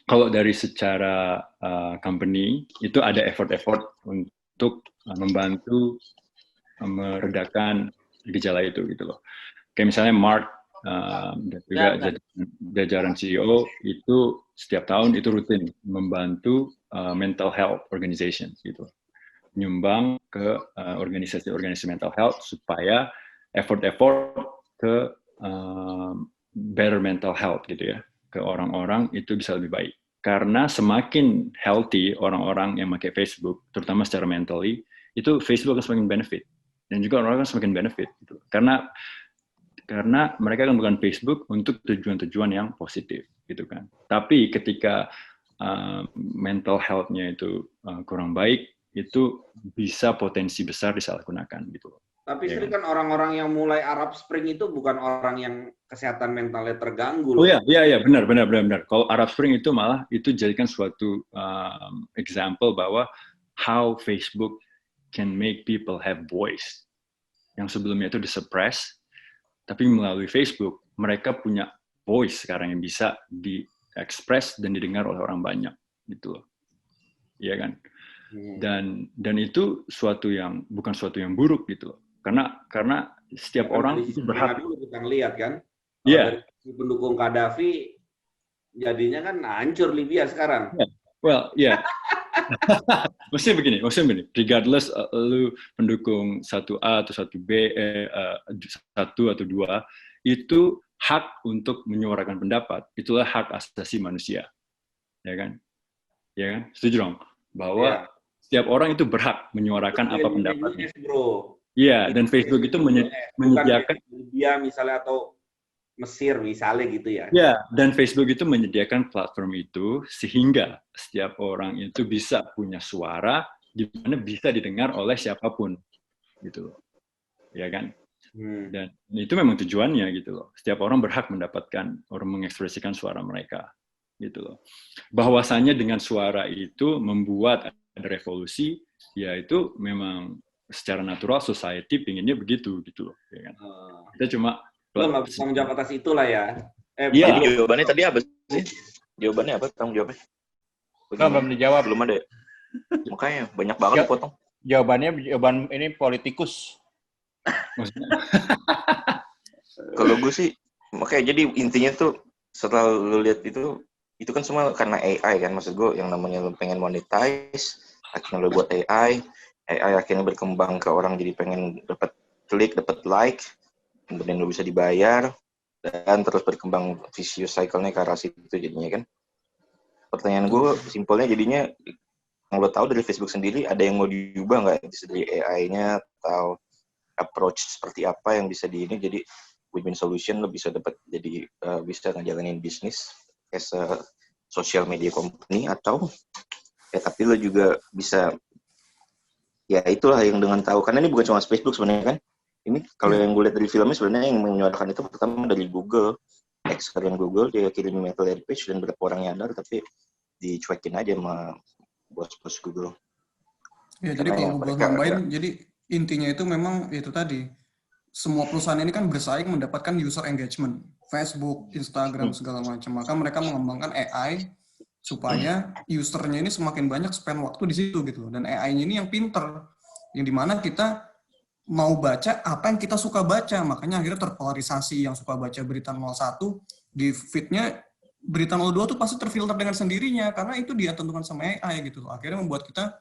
kalau dari secara company itu ada effort untuk membantu meredakan gejala itu gitu loh. Kayak misalnya Mark dan juga jajaran CEO itu setiap tahun itu rutin membantu mental health organization gitu, nyumbang ke organisasi-organisasi mental health supaya effort ke better mental health gitu ya, ke orang-orang itu bisa lebih baik. Karena semakin healthy orang-orang yang pakai Facebook, terutama secara mentally, itu Facebook akan semakin benefit. Dan juga orang-orang akan semakin benefit. Gitu. Karena mereka akan menggunakan Facebook untuk tujuan-tujuan yang positif. Gitu kan. Tapi ketika mental health-nya itu kurang baik, itu bisa potensi besar disalahgunakan. Gitu. Tapi sering kan orang-orang yang mulai Arab Spring itu bukan orang yang kesehatan mentalnya terganggu. Oh iya, benar. Kalau Arab Spring itu malah itu jadikan suatu example bahwa how Facebook can make people have voice. Yang sebelumnya itu disuppress, tapi melalui Facebook mereka punya voice sekarang yang bisa diekspres dan didengar oleh orang banyak, gitu loh. Iya kan? Dan itu bukan suatu yang buruk gitu loh. Karena setiap orang itu berhak. Dulu kita lihat kan, Iya. Dari pendukung Gaddafi jadinya kan hancur Libya sekarang. Well, ya. Maksudnya begini, regardless lu pendukung 1A atau 1B, 1 atau 2, itu hak untuk menyuarakan pendapat, itulah hak asasi manusia. Ya kan? Setuju dong? Bahwa setiap orang itu berhak menyuarakan apa pendapatnya. Iya, dan Facebook itu menyediakan Libya misalnya atau Mesir misalnya gitu ya. Ya, dan Facebook itu menyediakan platform itu sehingga setiap orang itu bisa punya suara di mana bisa didengar oleh siapapun, gitu loh. Ya kan? Dan itu memang tujuannya gitu loh. Setiap orang berhak mendapatkan orang mengekspresikan suara mereka, gitu loh. Bahwasanya dengan suara itu membuat ada revolusi, ya itu memang secara natural society pinginnya begitu gitu loh. Ya kan? Kita cuma lo nggak bisa menjawab atas itulah ya. Iya. Jawabannya tadi apa sih? Jawabannya apa? Tanggung jawabnya? Belum dijawab. Belum ada. Makanya banyak banget dipotong. Jawaban ini politikus. Kalau gue sih, makanya jadi intinya tuh setelah lo lihat itu kan semua karena AI kan. Maksud gue yang namanya lo pengen monetize, akhirnya lo buat AI akhirnya berkembang ke orang jadi pengen dapat klik, dapat like, kemudian lo bisa dibayar, dan terus berkembang vicious cycle-nya ke arah situ jadinya kan. Pertanyaan gue simpelnya jadinya, yang lo tahu dari Facebook sendiri, ada yang mau diubah nggak dari AI-nya atau approach seperti apa yang bisa jadi win-win solution, lo bisa dapat jadi bisa ngejalanin bisnis as a social media company, atau tapi lo juga bisa, ya itulah yang dengan tahu, karena ini bukan cuma Facebook sebenarnya kan. Ini kalau yang gue lihat dari filmnya sebenarnya yang menyuarakan itu pertama dari Google, ex-karyawan Google, dia kirim email ke Larry Page dan berapa orang nyadar, tapi dicuekin aja sama bos-bos Google. Ya, jadi kalau Google nambahin, jadi intinya itu memang itu tadi, semua perusahaan ini kan bersaing mendapatkan user engagement, Facebook, Instagram, segala macam. Maka mereka mengembangkan AI supaya usernya ini semakin banyak spend waktu di situ gitu loh. Dan AI-nya ini yang pinter, yang dimana kita mau baca apa yang kita suka baca. Makanya akhirnya terpolarisasi, yang suka baca berita 01, di feed-nya berita 02 tuh pasti terfilter dengan sendirinya, karena itu dia tentukan sama AI gitu loh. Akhirnya membuat kita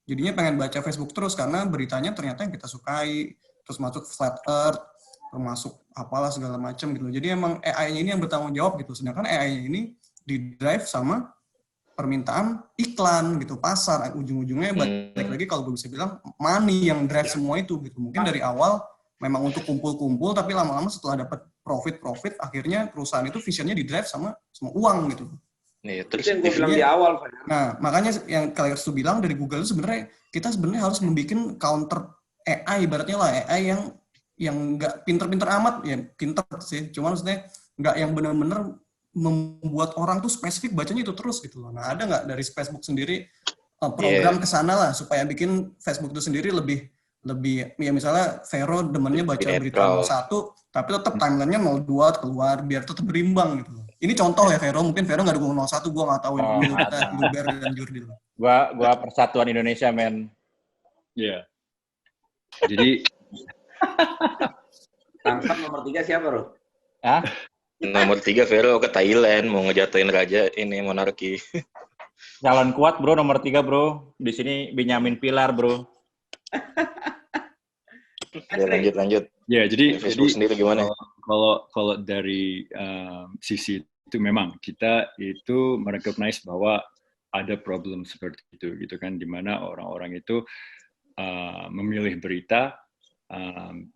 jadinya pengen baca Facebook terus, karena beritanya ternyata yang kita sukai, terus masuk flat earth, termasuk apalah segala macam gitu loh. Jadi emang AI-nya ini yang bertanggung jawab gitu, sedangkan AI-nya ini di-drive sama permintaan iklan gitu, pasar, ujung-ujungnya balik lagi kalau gue bisa bilang money yang drive semua itu gitu. Mungkin dari awal memang untuk kumpul-kumpul, tapi lama-lama setelah dapat profit akhirnya perusahaan itu visionnya di-drive sama uang gitu. Nih, terus yang gue bilang di awal. Nah, makanya yang kalian itu bilang dari Google itu sebenarnya kita harus membuat counter AI, ibaratnya lah AI yang nggak pinter-pinter amat, ya pinter sih, cuma maksudnya nggak yang benar-benar membuat orang tuh spesifik bacanya itu terus gitu loh. Nah, ada nggak dari Facebook sendiri program kesana lah supaya bikin Facebook itu sendiri lebih ya misalnya Vero demennya baca berita 01 tapi tetap timelinenya 02 keluar biar tetap berimbang gitu loh. Ini contoh ya Vero, mungkin Vero nggak dukung 01, gue nggak tahu ini kita Luber dan Jurdil. Gua Persatuan Indonesia men. Iya. Jadi Tangsat nomor 3 siapa, Bro? Hah? Nomor 3 Vero ke Thailand mau ngejatuhin raja ini monarki. Calon kuat bro, nomor 3 bro. Di sini Benyamin Pilar bro. Ya, lanjut. Ya, jadi Facebook sendiri gimana? Kalau dari sisi itu memang kita itu merecognize bahwa ada problem seperti itu gitu kan, di mana orang-orang itu memilih berita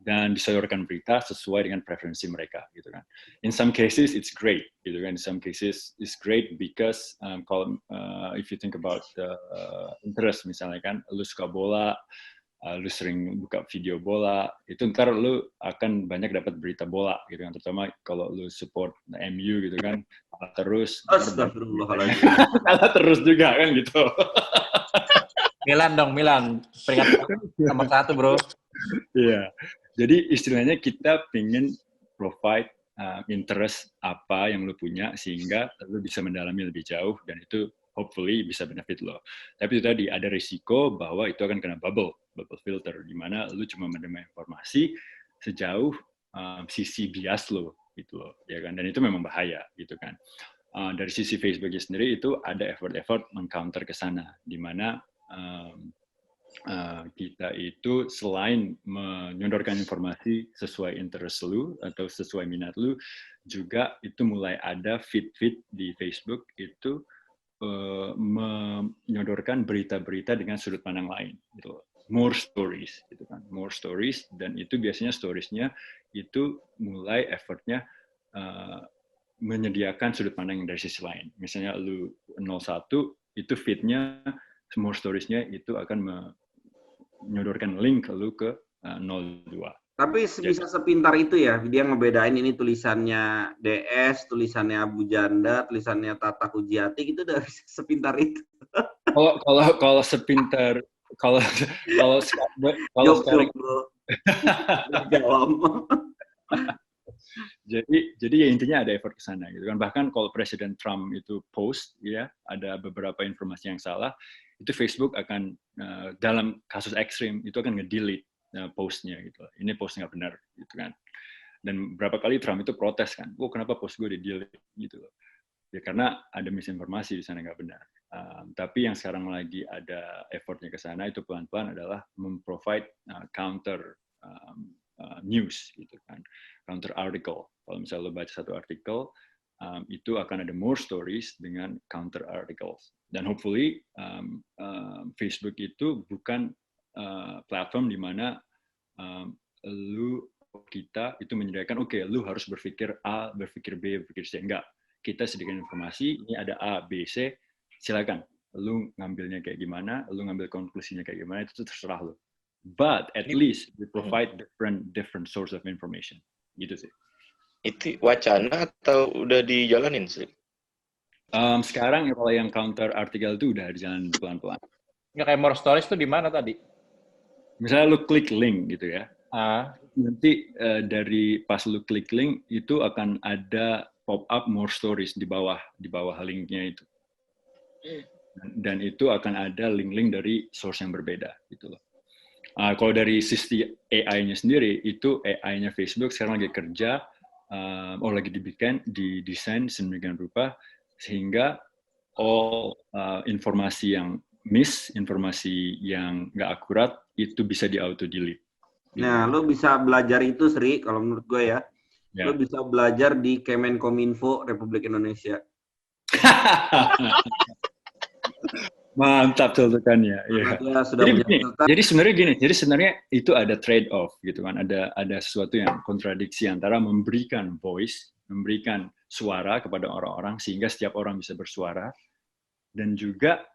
dan disalurkan berita sesuai dengan preferensi mereka gitu kan. In some cases it's great gitu kan. In some cases it's great because kalau if you think about the interest misalnya kan, lu suka bola, lu sering buka video bola, itu ntar lu akan banyak dapat berita bola gitu kan, terutama kalau lu support MU gitu kan, terus kalah terus juga kan gitu. Milan dong, Milan peringkat nomor 1 bro. Iya, jadi istilahnya kita pengen provide interest apa yang lu punya sehingga lu bisa mendalami lebih jauh dan itu hopefully bisa benefit lo. Tapi itu tadi ada risiko bahwa itu akan kena bubble filter, di mana lu cuma menerima informasi sejauh sisi bias lo gitu loh, ya kan? Dan itu memang bahaya gitu kan. Dari sisi Facebooknya sendiri itu ada effort meng-counter ke sana, di mana kita itu selain menyodorkan informasi sesuai interest lu atau sesuai minat lu, juga itu mulai ada feed di Facebook itu menyodorkan berita-berita dengan sudut pandang lain gitu. More stories gitu kan, more stories, dan itu biasanya storiesnya itu mulai effortnya menyediakan sudut pandang dari sisi lain. Misalnya lu 01 itu feednya more storiesnya itu akan menyodorkan link lu ke 02. Tapi bisa sepintar itu ya, dia ngebedain ini tulisannya DS, tulisannya Abu Janda, tulisannya Tata Kujiati, gitu udah bisa sepintar itu. Kalau sepintar, kalau sekarang jadi ya intinya ada effort ke sana gitu kan. Bahkan kalau Presiden Trump itu post ya ada beberapa informasi yang salah, itu Facebook akan dalam kasus ekstrim itu akan nge-delete postnya gitu. Ini post nggak benar gitu kan. Dan berapa kali Trump itu protes kan, kenapa post gue di-delete gitu loh. Ya karena ada misinformasi di sana nggak benar. Tapi yang sekarang lagi ada effortnya ke sana itu pelan-pelan adalah memprovide counter news gitu kan, counter article. Kalau misalnya lo baca satu artikel, itu akan ada more stories dengan counter articles. Dan hopefully Facebook itu bukan platform di mana kita itu menyediakan lu harus berpikir A, berpikir B, berpikir C. Enggak. Kita sediakan informasi, ini ada A, B, C, silakan. Lu ngambilnya kayak gimana, lu ngambil konklusinya kayak gimana, itu terserah lu. But at least we provide different source of information. Gitu sih. Itu wacana atau udah dijalanin sih? Sekarang kalau yang counter artikel itu udah dijalan pelan-pelan. Ya kayak more stories tuh di mana tadi? Misalnya lu klik link gitu ya. Nanti dari pas lu klik link itu akan ada pop up more stories di bawah linknya itu. Dan itu akan ada link-link dari source yang berbeda gitu loh. Kalau dari sisi AI-nya sendiri, itu AI-nya Facebook sekarang lagi kerja, lagi didesain sedemikian rupa sehingga informasi yang informasi yang nggak akurat itu bisa di-auto delete. Gitu. Nah, lo bisa belajar itu, Sri, kalau menurut gue ya. Lo bisa belajar di Kemenkominfo Republik Indonesia. Mantap contohnya. Ya. Jadi sebenarnya itu ada trade off gitu kan. Ada sesuatu yang kontradiksi antara memberikan voice, memberikan suara kepada orang-orang sehingga setiap orang bisa bersuara, dan juga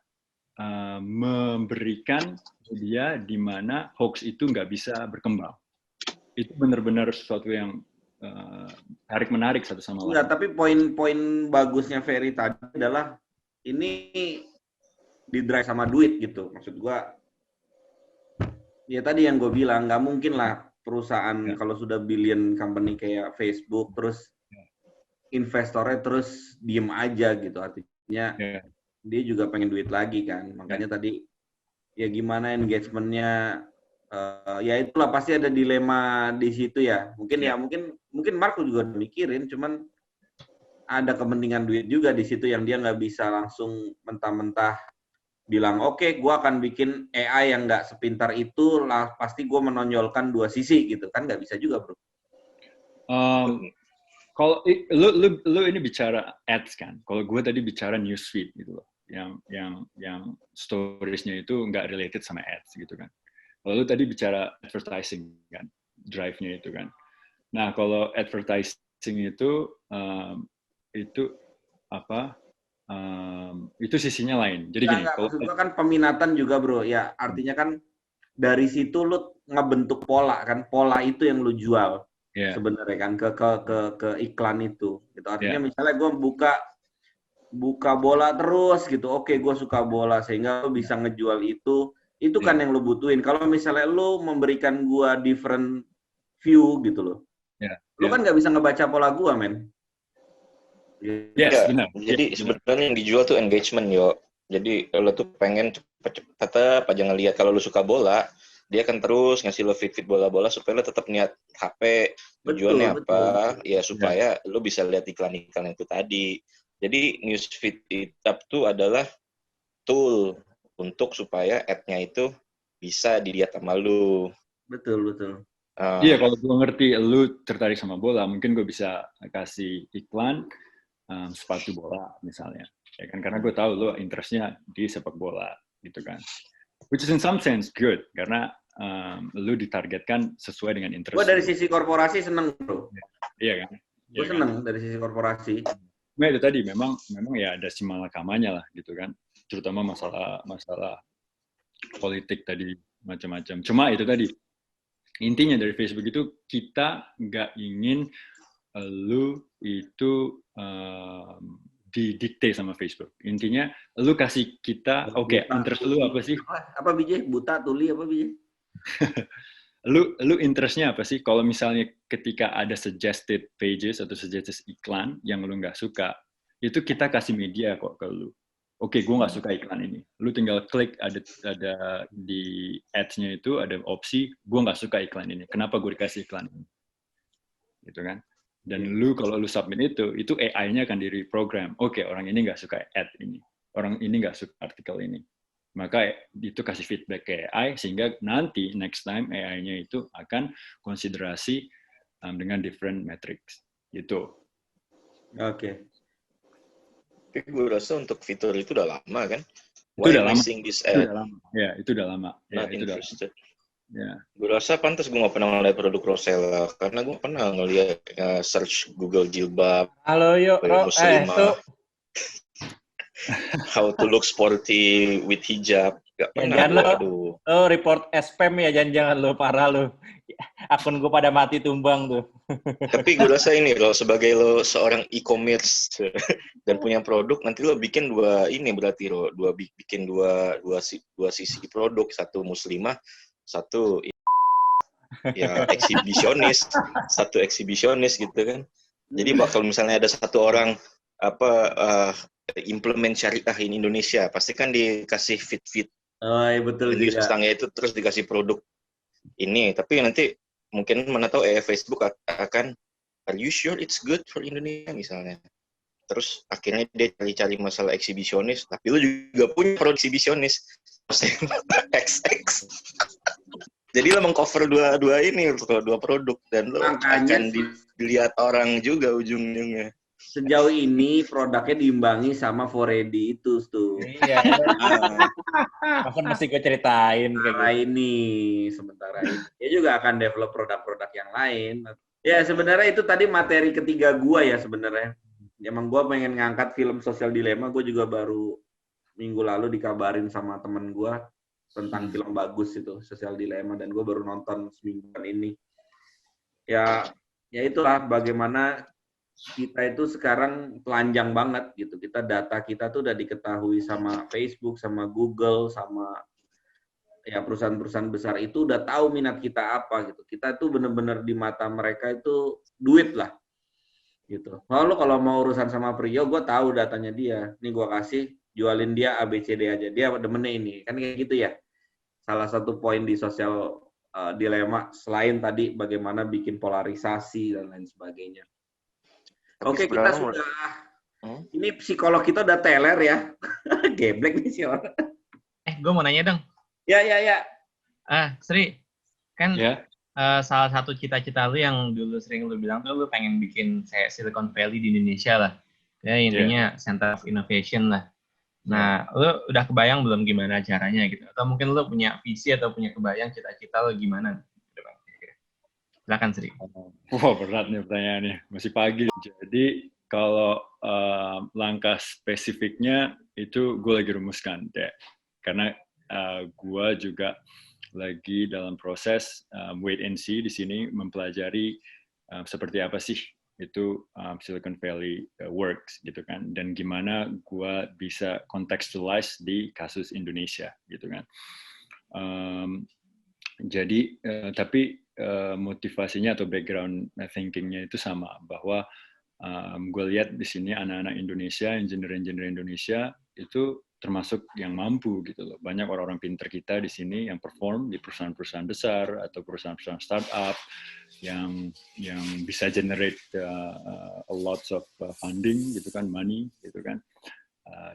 memberikan media di mana hoax itu nggak bisa berkembang. Itu benar-benar sesuatu yang tarik-menarik satu sama lain. Enggak, tapi poin bagusnya Ferry tadi adalah ini di-drive sama duit gitu. Maksud gua, ya tadi yang gue bilang, nggak mungkin lah perusahaan kalau sudah billion company kayak Facebook, terus investornya terus diem aja gitu. Artinya dia juga pengen duit lagi kan. Makanya tadi ya gimana engagement-nya Ya itulah pasti ada dilema di situ ya. Mungkin Ya. mungkin Mark juga udah mikirin, cuman ada kepentingan duit juga di situ yang dia nggak bisa langsung mentah-mentah bilang oke, gue akan bikin AI yang nggak sepintar itu lah, pasti gue menonjolkan dua sisi gitu kan, nggak bisa juga bro. Kalau lu ini bicara ads kan, kalau gue tadi bicara newsfeed gitu loh, yang storiesnya itu nggak related sama ads gitu kan. Kalau lu tadi bicara advertising kan, drive-nya itu kan. Nah kalau advertising itu apa? Itu sisinya lain. Jadi gini, kalau maksud gua kan peminatan juga bro, ya artinya kan dari situ lu ngebentuk pola kan, pola itu yang lu jual sebenarnya kan ke iklan itu. Gitu. Artinya misalnya gua buka bola terus gitu, oke gua suka bola sehingga lu bisa ngejual itu kan yang lu butuhin. Kalau misalnya lu memberikan gua different view gitu loh, lu kan nggak bisa ngebaca pola gua men. Yes, benar. Jadi sebenarnya yang dijual tuh engagement yo. Jadi lo tuh pengen cepet-cepet tetap aja ngelihat kalau lo suka bola, dia akan terus ngasih lo feed bola-bola supaya lo tetap niat HP tujuannya apa, ya supaya lo bisa lihat iklan-iklan itu tadi. Jadi newsfeed itu adalah tool untuk supaya ad-nya itu bisa dilihat sama lo. Betul. Iya, kalau gue ngerti lu tertarik sama bola, mungkin gue bisa kasih iklan sepatu bola misalnya, ya kan? Karena gue tahu lo interestnya di sepak bola, gitu kan? Which is in some sense good, karena lo ditargetkan sesuai dengan interest. Gue dari sisi korporasi seneng bro. Iya kan? Gue seneng dari sisi korporasi. Nah itu tadi memang ya ada simalakamannya lah, gitu kan? Terutama masalah politik tadi macam-macam. Cuma itu tadi intinya dari Facebook itu kita nggak ingin lu itu didikte sama Facebook. Intinya lu kasih kita, oke, interest lu apa sih? Apa biji? Buta, tuli, apa biji? lu interestnya apa sih? Kalau misalnya ketika ada suggested pages atau suggested iklan yang lu nggak suka, itu kita kasih media kok ke lu. Oke, gue nggak suka iklan ini. Lu tinggal klik ada di ads-nya itu ada opsi, gue nggak suka iklan ini. Kenapa gue dikasih iklan ini? Gitu kan? Dan kalau lu submit itu AI-nya akan di-reprogram. Oke, orang ini nggak suka ad ini. Orang ini nggak suka artikel ini. Maka itu kasih feedback ke AI, sehingga nanti, next time, AI-nya itu akan konsiderasi dengan different metrics. Gitu. Oke. Tapi gue rasa untuk fitur itu udah lama kan? Itu udah lama. Ya, itu udah lama. Not interested. Ya. Gue rasa pantas gue gak pernah ngeliat produk Rosella karena gue pernah ngeliat search Google jilbab. Halo yuk, muslimah. How to look sporty with hijab. Gak pernah. Lo report spam ya, jangan lo parah lo. Akun gue pada mati tumbang tuh. Tapi gue rasa ini lo sebagai lo seorang e-commerce dan punya produk, nanti lo bikin bikin dua sisi produk, satu muslimah, satu ya eksibisionis gitu kan. Jadi bakal misalnya ada satu orang implement syariah in Indonesia, pasti kan dikasih feed. Oh iya betul. Jadi tentangnya itu terus dikasih produk ini, tapi nanti mungkin mana tahu Facebook akan are you sure it's good for Indonesia misalnya. Terus akhirnya dia cari masalah eksibisionis, tapi lu juga punya produk eksibisionis. XX. Jadi lo mengcover dua produk dan lo akan dilihat orang juga ujung-ujungnya. Sejauh ini produknya diimbangi sama Foredi itu tuh. Iya. Bahkan mesti gue ceritain kayak sementara ini. Dia juga akan develop produk-produk yang lain. Ya sebenarnya itu tadi materi ketiga gua ya sebenarnya. Emang gua pengen ngangkat film Social Dilemma, gua juga baru minggu lalu dikabarin sama temen gua tentang film bagus itu Social Dilemma, dan gue baru nonton semingguan ini. Ya itulah bagaimana kita itu sekarang telanjang banget gitu. Data kita tuh udah diketahui sama Facebook, sama Google, sama ya perusahaan-perusahaan besar itu udah tahu minat kita apa gitu. Kita tuh bener-bener di mata mereka itu duit lah gitu. Lalu kalau mau urusan sama Priyo, gue tahu datanya dia. Nih gue kasih, jualin dia ABCD aja. Dia demennya ini. Kan kayak gitu ya. Salah satu poin di social dilema selain tadi bagaimana bikin polarisasi dan lain sebagainya. Oke, kita sudah ini psikolog kita udah teler ya. Geblek nih sih orang. Gue mau nanya dong. Ya. Sri, kan salah satu cita-cita lu yang dulu sering lu bilang tuh lu pengen bikin kayak Silicon Valley di Indonesia lah. Ya intinya Center of Innovation lah. Nah, lu udah kebayang belum gimana caranya gitu? Atau mungkin lu punya visi atau punya kebayang cita-cita lu gimana? Silakan Sri. Wah, berat nih pertanyaannya. Masih pagi. Jadi kalau langkah spesifiknya itu gue lagi rumuskan deh. Karena gue juga lagi dalam proses wait and see di sini mempelajari seperti apa sih itu Silicon Valley works gitu kan, dan gimana gue bisa contextualize di kasus Indonesia gitu kan. Jadi tapi motivasinya atau background thinkingnya itu sama, bahwa gue lihat di sini anak-anak Indonesia, engineer Indonesia itu termasuk yang mampu gitu loh. Banyak orang-orang pinter kita di sini yang perform di perusahaan-perusahaan besar atau perusahaan-perusahaan startup yang bisa generate a lots of funding gitu kan, money gitu kan.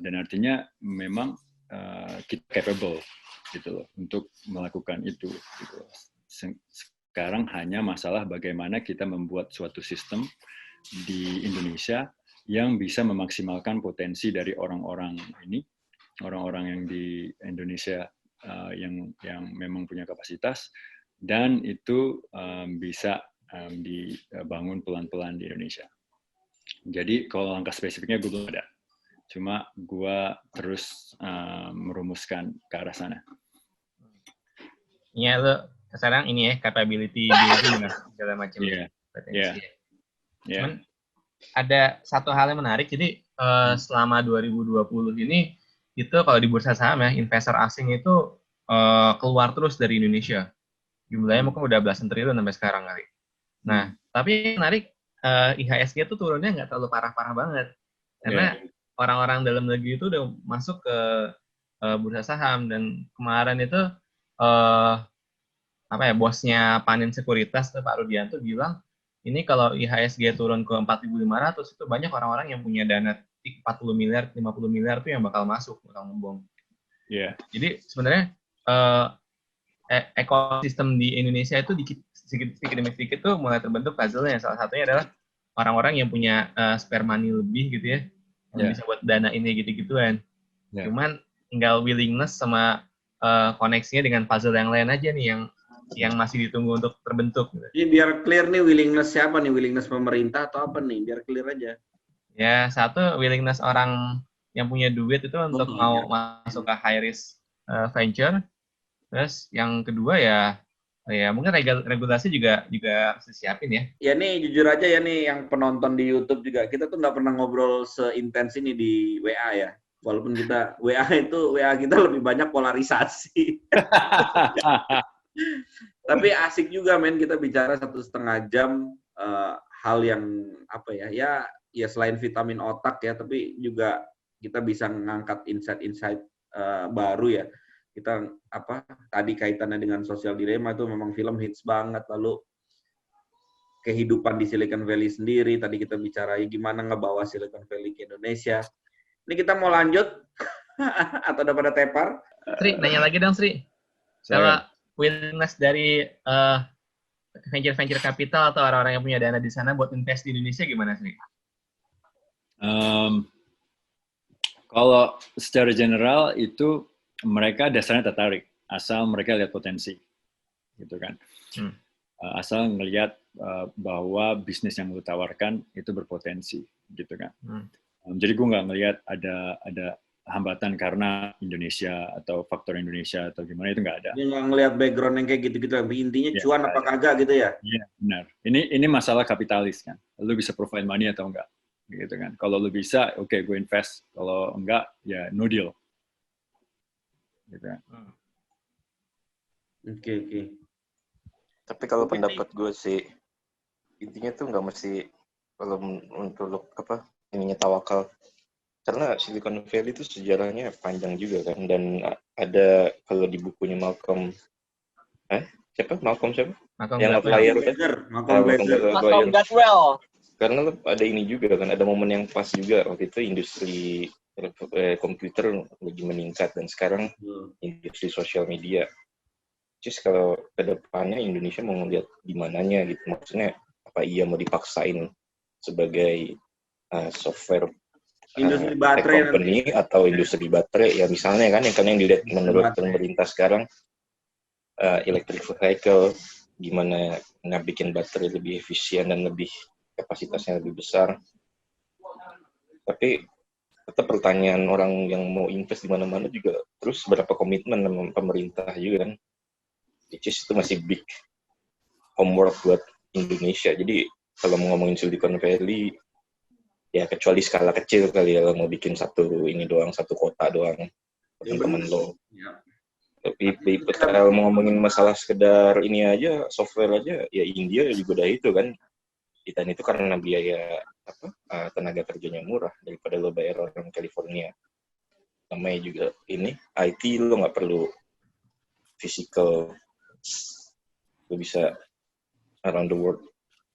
Dan artinya memang kita capable gitu loh untuk melakukan itu gitu loh. Sekarang hanya masalah bagaimana kita membuat suatu sistem di Indonesia yang bisa memaksimalkan potensi dari orang-orang yang di Indonesia yang memang punya kapasitas, dan itu bisa dibangun pelan-pelan di Indonesia. Jadi kalau langkah spesifiknya gue belum ada, cuma gue terus merumuskan ke arah sana. Iya, lo sekarang ini ya, capability building lah, segala macam. Iya. Cuman ada satu hal yang menarik, jadi selama 2020 ini, itu kalau di bursa saham ya, investor asing itu keluar terus dari Indonesia. Jumlahnya mungkin udah belasan triliun sampai sekarang kali. Nah, tapi menarik, IHSG itu turunnya nggak terlalu parah-parah banget. Karena orang-orang dalam negeri itu udah masuk ke bursa saham. Dan kemarin itu, bosnya Panin Sekuritas, Pak Rudianto bilang, ini kalau IHSG turun ke 4.500, itu banyak orang-orang yang punya dana 40 miliar, 50 miliar itu yang bakal masuk, bakal ngebom. Jadi sebenarnya ekosistem di Indonesia itu sedikit tuh mulai terbentuk puzzle-nya. Salah satunya adalah orang-orang yang punya spare money lebih gitu ya, yang bisa buat dana ini gitu-gituan. Cuman tinggal willingness sama koneksinya dengan puzzle yang lain aja nih yang masih ditunggu untuk terbentuk. Gitu. Jadi biar clear nih, willingness siapa nih? Willingness pemerintah atau apa nih? Biar clear aja. Ya, satu willingness orang yang punya duit itu untuk mau masuk ke high risk venture. Terus yang kedua ya mungkin regulasi juga harus disiapin ya. Ya nih jujur aja ya nih, yang penonton di YouTube juga, kita tuh nggak pernah ngobrol seintens ini di WA ya. Walaupun kita WA kita lebih banyak polarisasi. Tapi asik juga men, kita bicara 1,5 jam hal yang apa ya selain vitamin otak ya, tapi juga kita bisa mengangkat insight-insight baru ya. Kita tadi kaitannya dengan sosial dilema itu memang film hits banget. Lalu kehidupan di Silicon Valley sendiri, tadi kita bicara gimana ngebawa Silicon Valley ke Indonesia. Ini kita mau lanjut atau udah pada tepar? Sri, nanya lagi dong Sri. Kalau willingness dari venture capital atau orang-orang yang punya dana di sana buat invest di Indonesia gimana Sri? Kalau secara general itu mereka dasarnya tertarik, asal mereka lihat potensi, gitu kan. Asal ngelihat bahwa bisnis yang lu tawarkan itu berpotensi, gitu kan. Jadi gue nggak ngelihat ada hambatan karena Indonesia atau faktor Indonesia atau gimana, itu nggak ada. Dia nggak ngelihat background yang kayak gitu-gitu, intinya cuan apa kagak gitu ya? Iya, benar. Ini masalah kapitalis kan. Lu bisa provide money atau enggak, gitu kan. Kalau lu bisa, oke, gue invest. Kalau enggak, ya no deal. Gitu kan. Oke. Tapi kalau pendapat gue sih, intinya tuh nggak mesti kalau untuk ininya tawakal. Karena Silicon Valley itu sejarahnya panjang juga kan, dan ada kalau di bukunya Malcolm Siapa? Malcolm siapa? Malcolm Yang Gladwell. outlier kan? Malcolm Gladwell. Malcolm Gladwell. Karena ada ini juga kan, ada momen yang pas juga waktu itu industri komputer lagi meningkat dan sekarang industri sosial media. Just kalau ke depannya Indonesia mau ngeliat di mananya gitu, maksudnya apa iya mau dipaksain sebagai software industri baterai company nanti. Atau industri baterai ya misalnya kan yang dilihat menurut pemerintah sekarang electric vehicle gimana bikin baterai lebih efisien dan lebih kapasitasnya lebih besar. Tapi tetap pertanyaan orang yang mau invest di mana-mana juga terus berapa komitmen sama pemerintah juga kan. Which is itu masih big homework buat Indonesia. Jadi kalau mau ngomongin Silicon Valley ya kecuali skala kecil kali ya, mau bikin satu kota doang teman-teman lo. Ya. Tapi kalau mau ngomongin masalah sekedar ini aja, software aja, ya India juga udah itu kan. Dan itu karena biaya tenaga kerjanya murah daripada lo bayar orang California. Namanya juga ini IT, lo nggak perlu physical, lo bisa around the world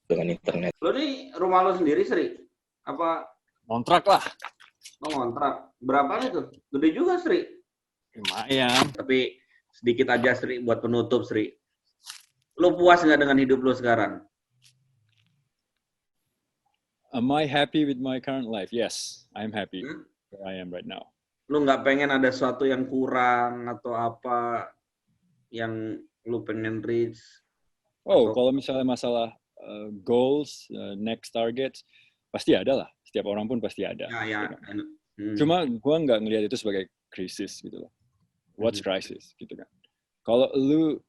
dengan internet. Lo nih rumah lo sendiri, Sri? Apa Kontrak lah. lo ngontrak? Berapa itu? Gede juga, Sri. Lumayan. Tapi sedikit aja, Sri, buat penutup, Sri. Lo puas nggak dengan hidup lo sekarang? Am I happy with my current life? Yes, I'm happy where I am right now. Lo nggak pengen ada sesuatu yang kurang atau apa yang lo pengen reach? Oh, kalau misalnya masalah goals, next targets, pasti ada lah. Setiap orang pun pasti ada. Ya. Cuma gue nggak ngelihat itu sebagai krisis gitu loh. What's crisis gitu kan? Kalau lu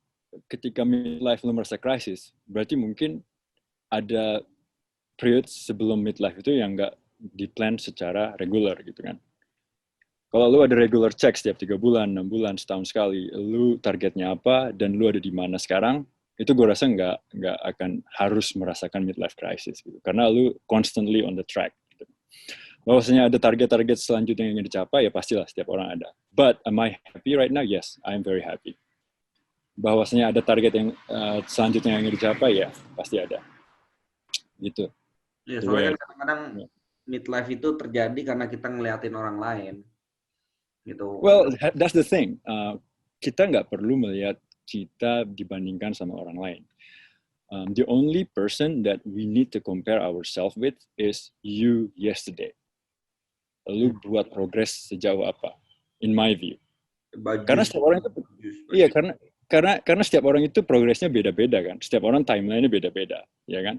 ketika midlife lu merasa krisis, berarti mungkin ada period sebelum midlife itu yang nggak di-plan secara regular gitu kan. Kalau lu ada regular check setiap 3 bulan, 6 bulan, setahun sekali, lu targetnya apa dan lu ada di mana sekarang, itu gue rasa nggak akan harus merasakan midlife crisis gitu. Karena lu constantly on the track. Gitu. Bahwasanya ada target-target selanjutnya yang ingin dicapai, ya pastilah setiap orang ada. But am I happy right now? Yes, I'm very happy. Bahwasanya ada target yang selanjutnya yang ingin dicapai, ya pasti ada. Gitu. Ya, soalnya kan kadang-kadang midlife itu terjadi karena kita ngeliatin orang lain. Gitu. Well, that's the thing. Kita nggak perlu melihat kita dibandingkan sama orang lain. The only person that we need to compare ourselves with is you yesterday. Lu buat progres sejauh apa? In my view. Karena setiap orang itu, iya karena setiap orang itu progresnya beda-beda kan. Setiap orang timeline-nya beda-beda, ya kan?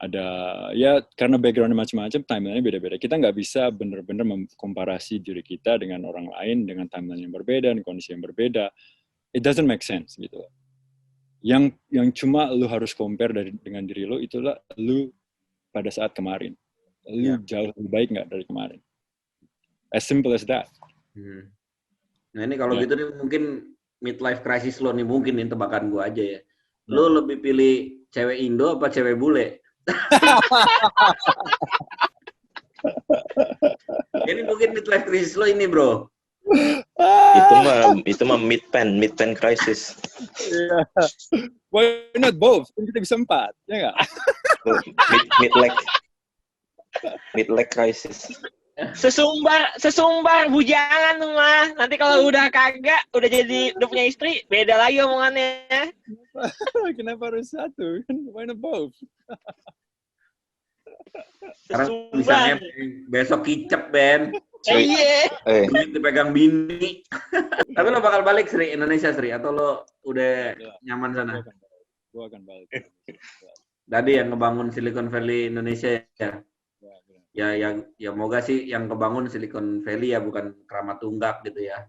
Ada ya karena background-nya macam-macam, timeline-nya beda-beda. Kita nggak bisa benar-benar mengkomparasi diri kita dengan orang lain dengan timeline yang berbeda, dengan kondisi yang berbeda. It doesn't make sense gitu. Yang cuma lu harus compare dengan diri lu itulah lu pada saat kemarin. Lu jauh lebih baik nggak dari kemarin. As simple as that. Nah ini kalau gitu nih mungkin midlife crisis lo nih mungkin ini tebakan gua aja ya. Lu lebih pilih cewek Indo apa cewek bule? Ini mungkin midlife crisis lo ini bro. Itu mah mid pen crisis. Yeah. Why not both? Kita bisa 4, ya nggak? Mid-leg crisis. Sesumbar bujangan tuh mah. Nanti kalau udah kagak, udah punya istri, beda lagi omongannya. Kenapa harus satu? Why not both? Sekarang misalnya besok kicep Ben. Iya. Duit dipegang bini. Tapi lo bakal balik Sri Indonesia Sri atau lo udah nyaman sana? Gua akan balik. Tadi yang ngebangun Silicon Valley Indonesia ya. Ya moga sih yang kebangun Silicon Valley ya bukan Keramat Tunggak gitu ya.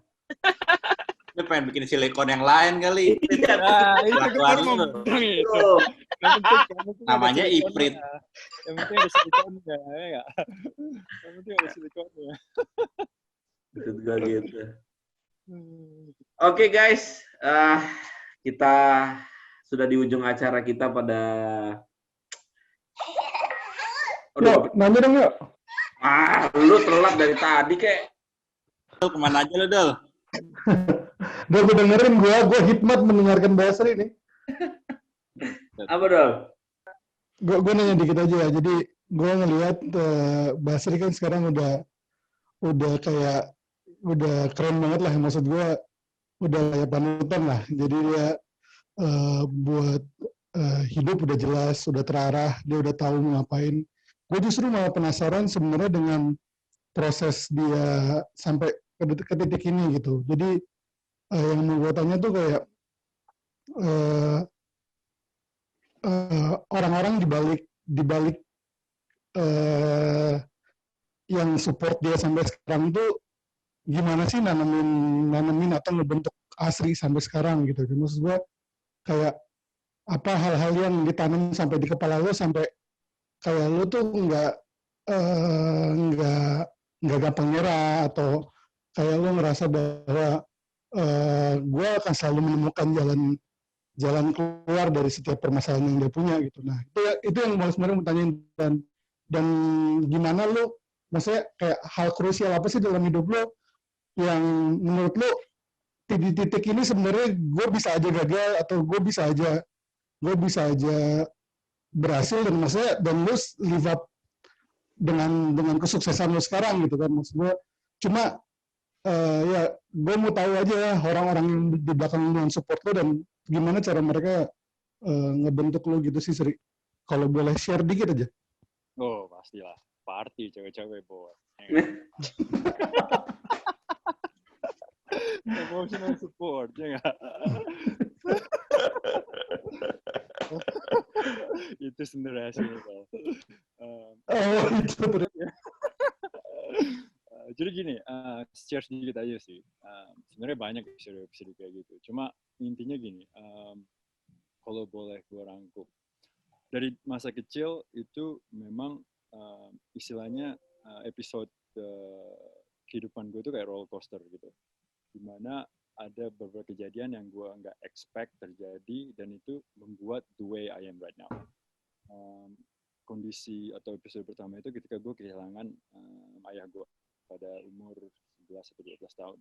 Lu pengen bikin silikon yang lain kali. Nah, itu itu. Namanya Iprit. Yang penting ada silikonnya, ya nggak? Yang penting ada silikonnya. Maksud gue gitu. Oke guys, kita sudah di ujung acara kita pada. Yuk, nanya dong yuk. Lu telat dari tadi kek. Kemana aja lu Dol? Gue dengerin, gue hikmat mendengarkan Basri nih. Apa dong? Gue nanya dikit aja ya. Jadi gue ngelihat Basri kan sekarang udah kayak udah keren banget lah. Maksud gue udah kayak panutan lah. Jadi dia buat hidup udah jelas, udah terarah, dia udah tahu mau ngapain. Gue justru malah penasaran sebenarnya dengan proses dia sampai ke titik ini gitu. Jadi yang mau gue tanya tuh kayak orang-orang di balik yang support dia sampai sekarang tuh gimana sih nanamin atau ngebentuk Asri sampai sekarang gitu. Maksud gue kayak apa hal-hal yang ditanam sampai di kepala lo sampai kayak lo tuh nggak gampang nyerah, atau kayak lo ngerasa bahwa gue akan selalu menemukan jalan keluar dari setiap permasalahan yang dia punya gitu. Nah itu yang sebenarnya mau tanyain, dan gimana lo, maksudnya kayak hal krusial apa sih dalam hidup lo yang menurut lo di titik ini sebenarnya gue bisa aja gagal atau gue bisa aja berhasil, dan maksudnya dan lo live up dengan kesuksesan lo sekarang gitu kan. Maksud gue cuma ya gue mau tahu aja orang-orang yang di belakang lo yang support lo, dan gimana cara mereka ngebentuk lo gitu sih, Sri. Kalau boleh share dikit aja. Oh, pastilah. Party cewek-cewek, boy. Emotional support, ya nggak? Itu sebenarnya sih. Jadi gini, share sedikit aja sih. Sebenarnya banyak episode kayak gitu. Cuma intinya gini, kalau boleh gue rangkum. Dari masa kecil itu memang istilahnya episode kehidupan gue itu kayak roller coaster gitu. Dimana ada beberapa kejadian yang gue nggak expect terjadi, dan itu membuat the way I am right now. Kondisi atau episode pertama itu ketika gue kehilangan ayah gue pada umur 11 atau 12 tahun.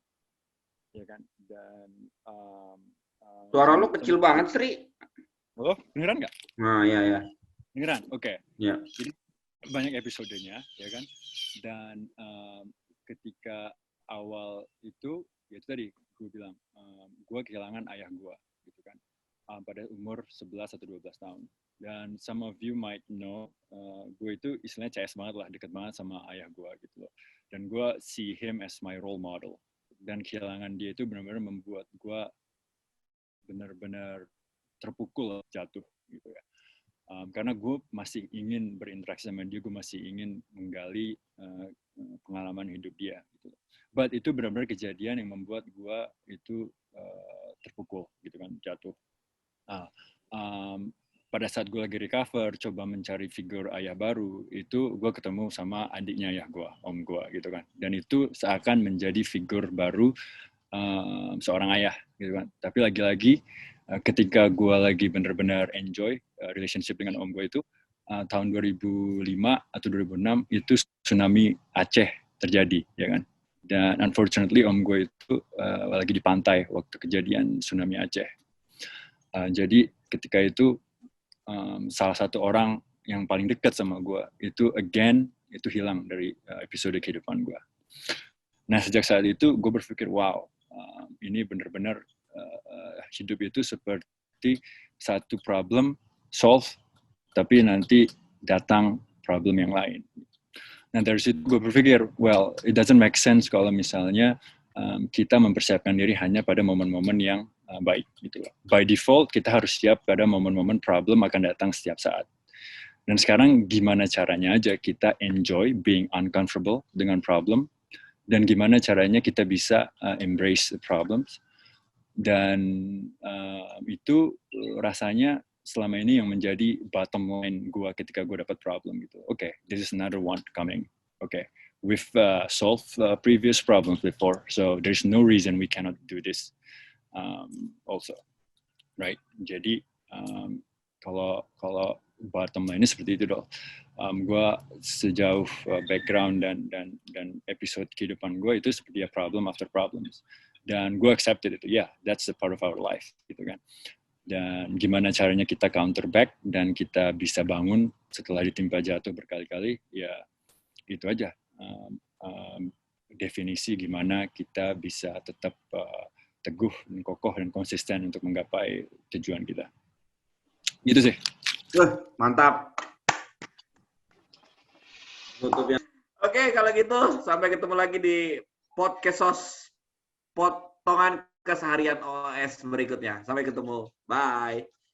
Ya kan? Dan suara lo kecil banget, Sri. Halo, beneran nggak? Nah, ya. Beneran? Oke. Ya. Jadi banyak episodenya, ya kan? Dan ketika awal itu, ya itu tadi gue bilang, gue kehilangan ayah gue, gitu kan, pada umur 11 atau 12 tahun. Dan some of you might know, gue itu istilahnya CS banget lah, deket banget sama ayah gue, gitu loh. Dan gue see him as my role model. Dan kehilangan dia itu benar-benar membuat gue benar-benar terpukul, jatuh, gitu ya. Karena gue masih ingin berinteraksi sama dia, gue masih ingin menggali pengalaman hidup dia, gitu. But itu benar-benar kejadian yang membuat gue itu terpukul, gitu kan, jatuh. Pada saat gue lagi recover, coba mencari figur ayah baru, itu gue ketemu sama adiknya ayah gue, om gue, gitu kan. Dan itu seakan menjadi figur baru seorang ayah, gitu kan. Tapi lagi-lagi ketika gue lagi benar-benar enjoy relationship dengan om gue itu, tahun 2005 atau 2006 itu tsunami Aceh terjadi, ya kan. Dan unfortunately om gue itu lagi di pantai waktu kejadian tsunami Aceh. Jadi ketika itu salah satu orang yang paling dekat sama gue itu itu hilang dari episode kehidupan gue. Nah sejak saat itu gue berpikir wow, ini benar-benar hidup itu seperti satu problem solve, tapi nanti datang problem yang lain. Nah dari situ gue berpikir, well, it doesn't make sense kalau misalnya kita mempersiapkan diri hanya pada momen-momen yang baik, gitu. By default kita harus siap pada momen-momen problem akan datang setiap saat. Dan sekarang gimana caranya aja kita enjoy being uncomfortable dengan problem, dan gimana caranya kita bisa embrace the problems. Dan itu rasanya selama ini yang menjadi bottom line gue ketika gue dapat problem gitu. Okay, this is another one coming. Okay, we've solved previous problems before, so there's no reason we cannot do this also, right? Jadi kalau bottom line-nya seperti itu dong. Gue sejauh background dan episode kehidupan gue itu seperti problem after problems. Dan gue accepted itu, that's the part of our life, gitu kan. Dan gimana caranya kita counter back dan kita bisa bangun setelah ditimpa jatuh berkali-kali, ya itu aja definisi gimana kita bisa tetap teguh dan kokoh dan konsisten untuk menggapai tujuan kita. Gitu sih. Mantap. Tutupnya. Oke, kalau gitu sampai ketemu lagi di podcast potongan keseharian OS berikutnya. Sampai ketemu. Bye.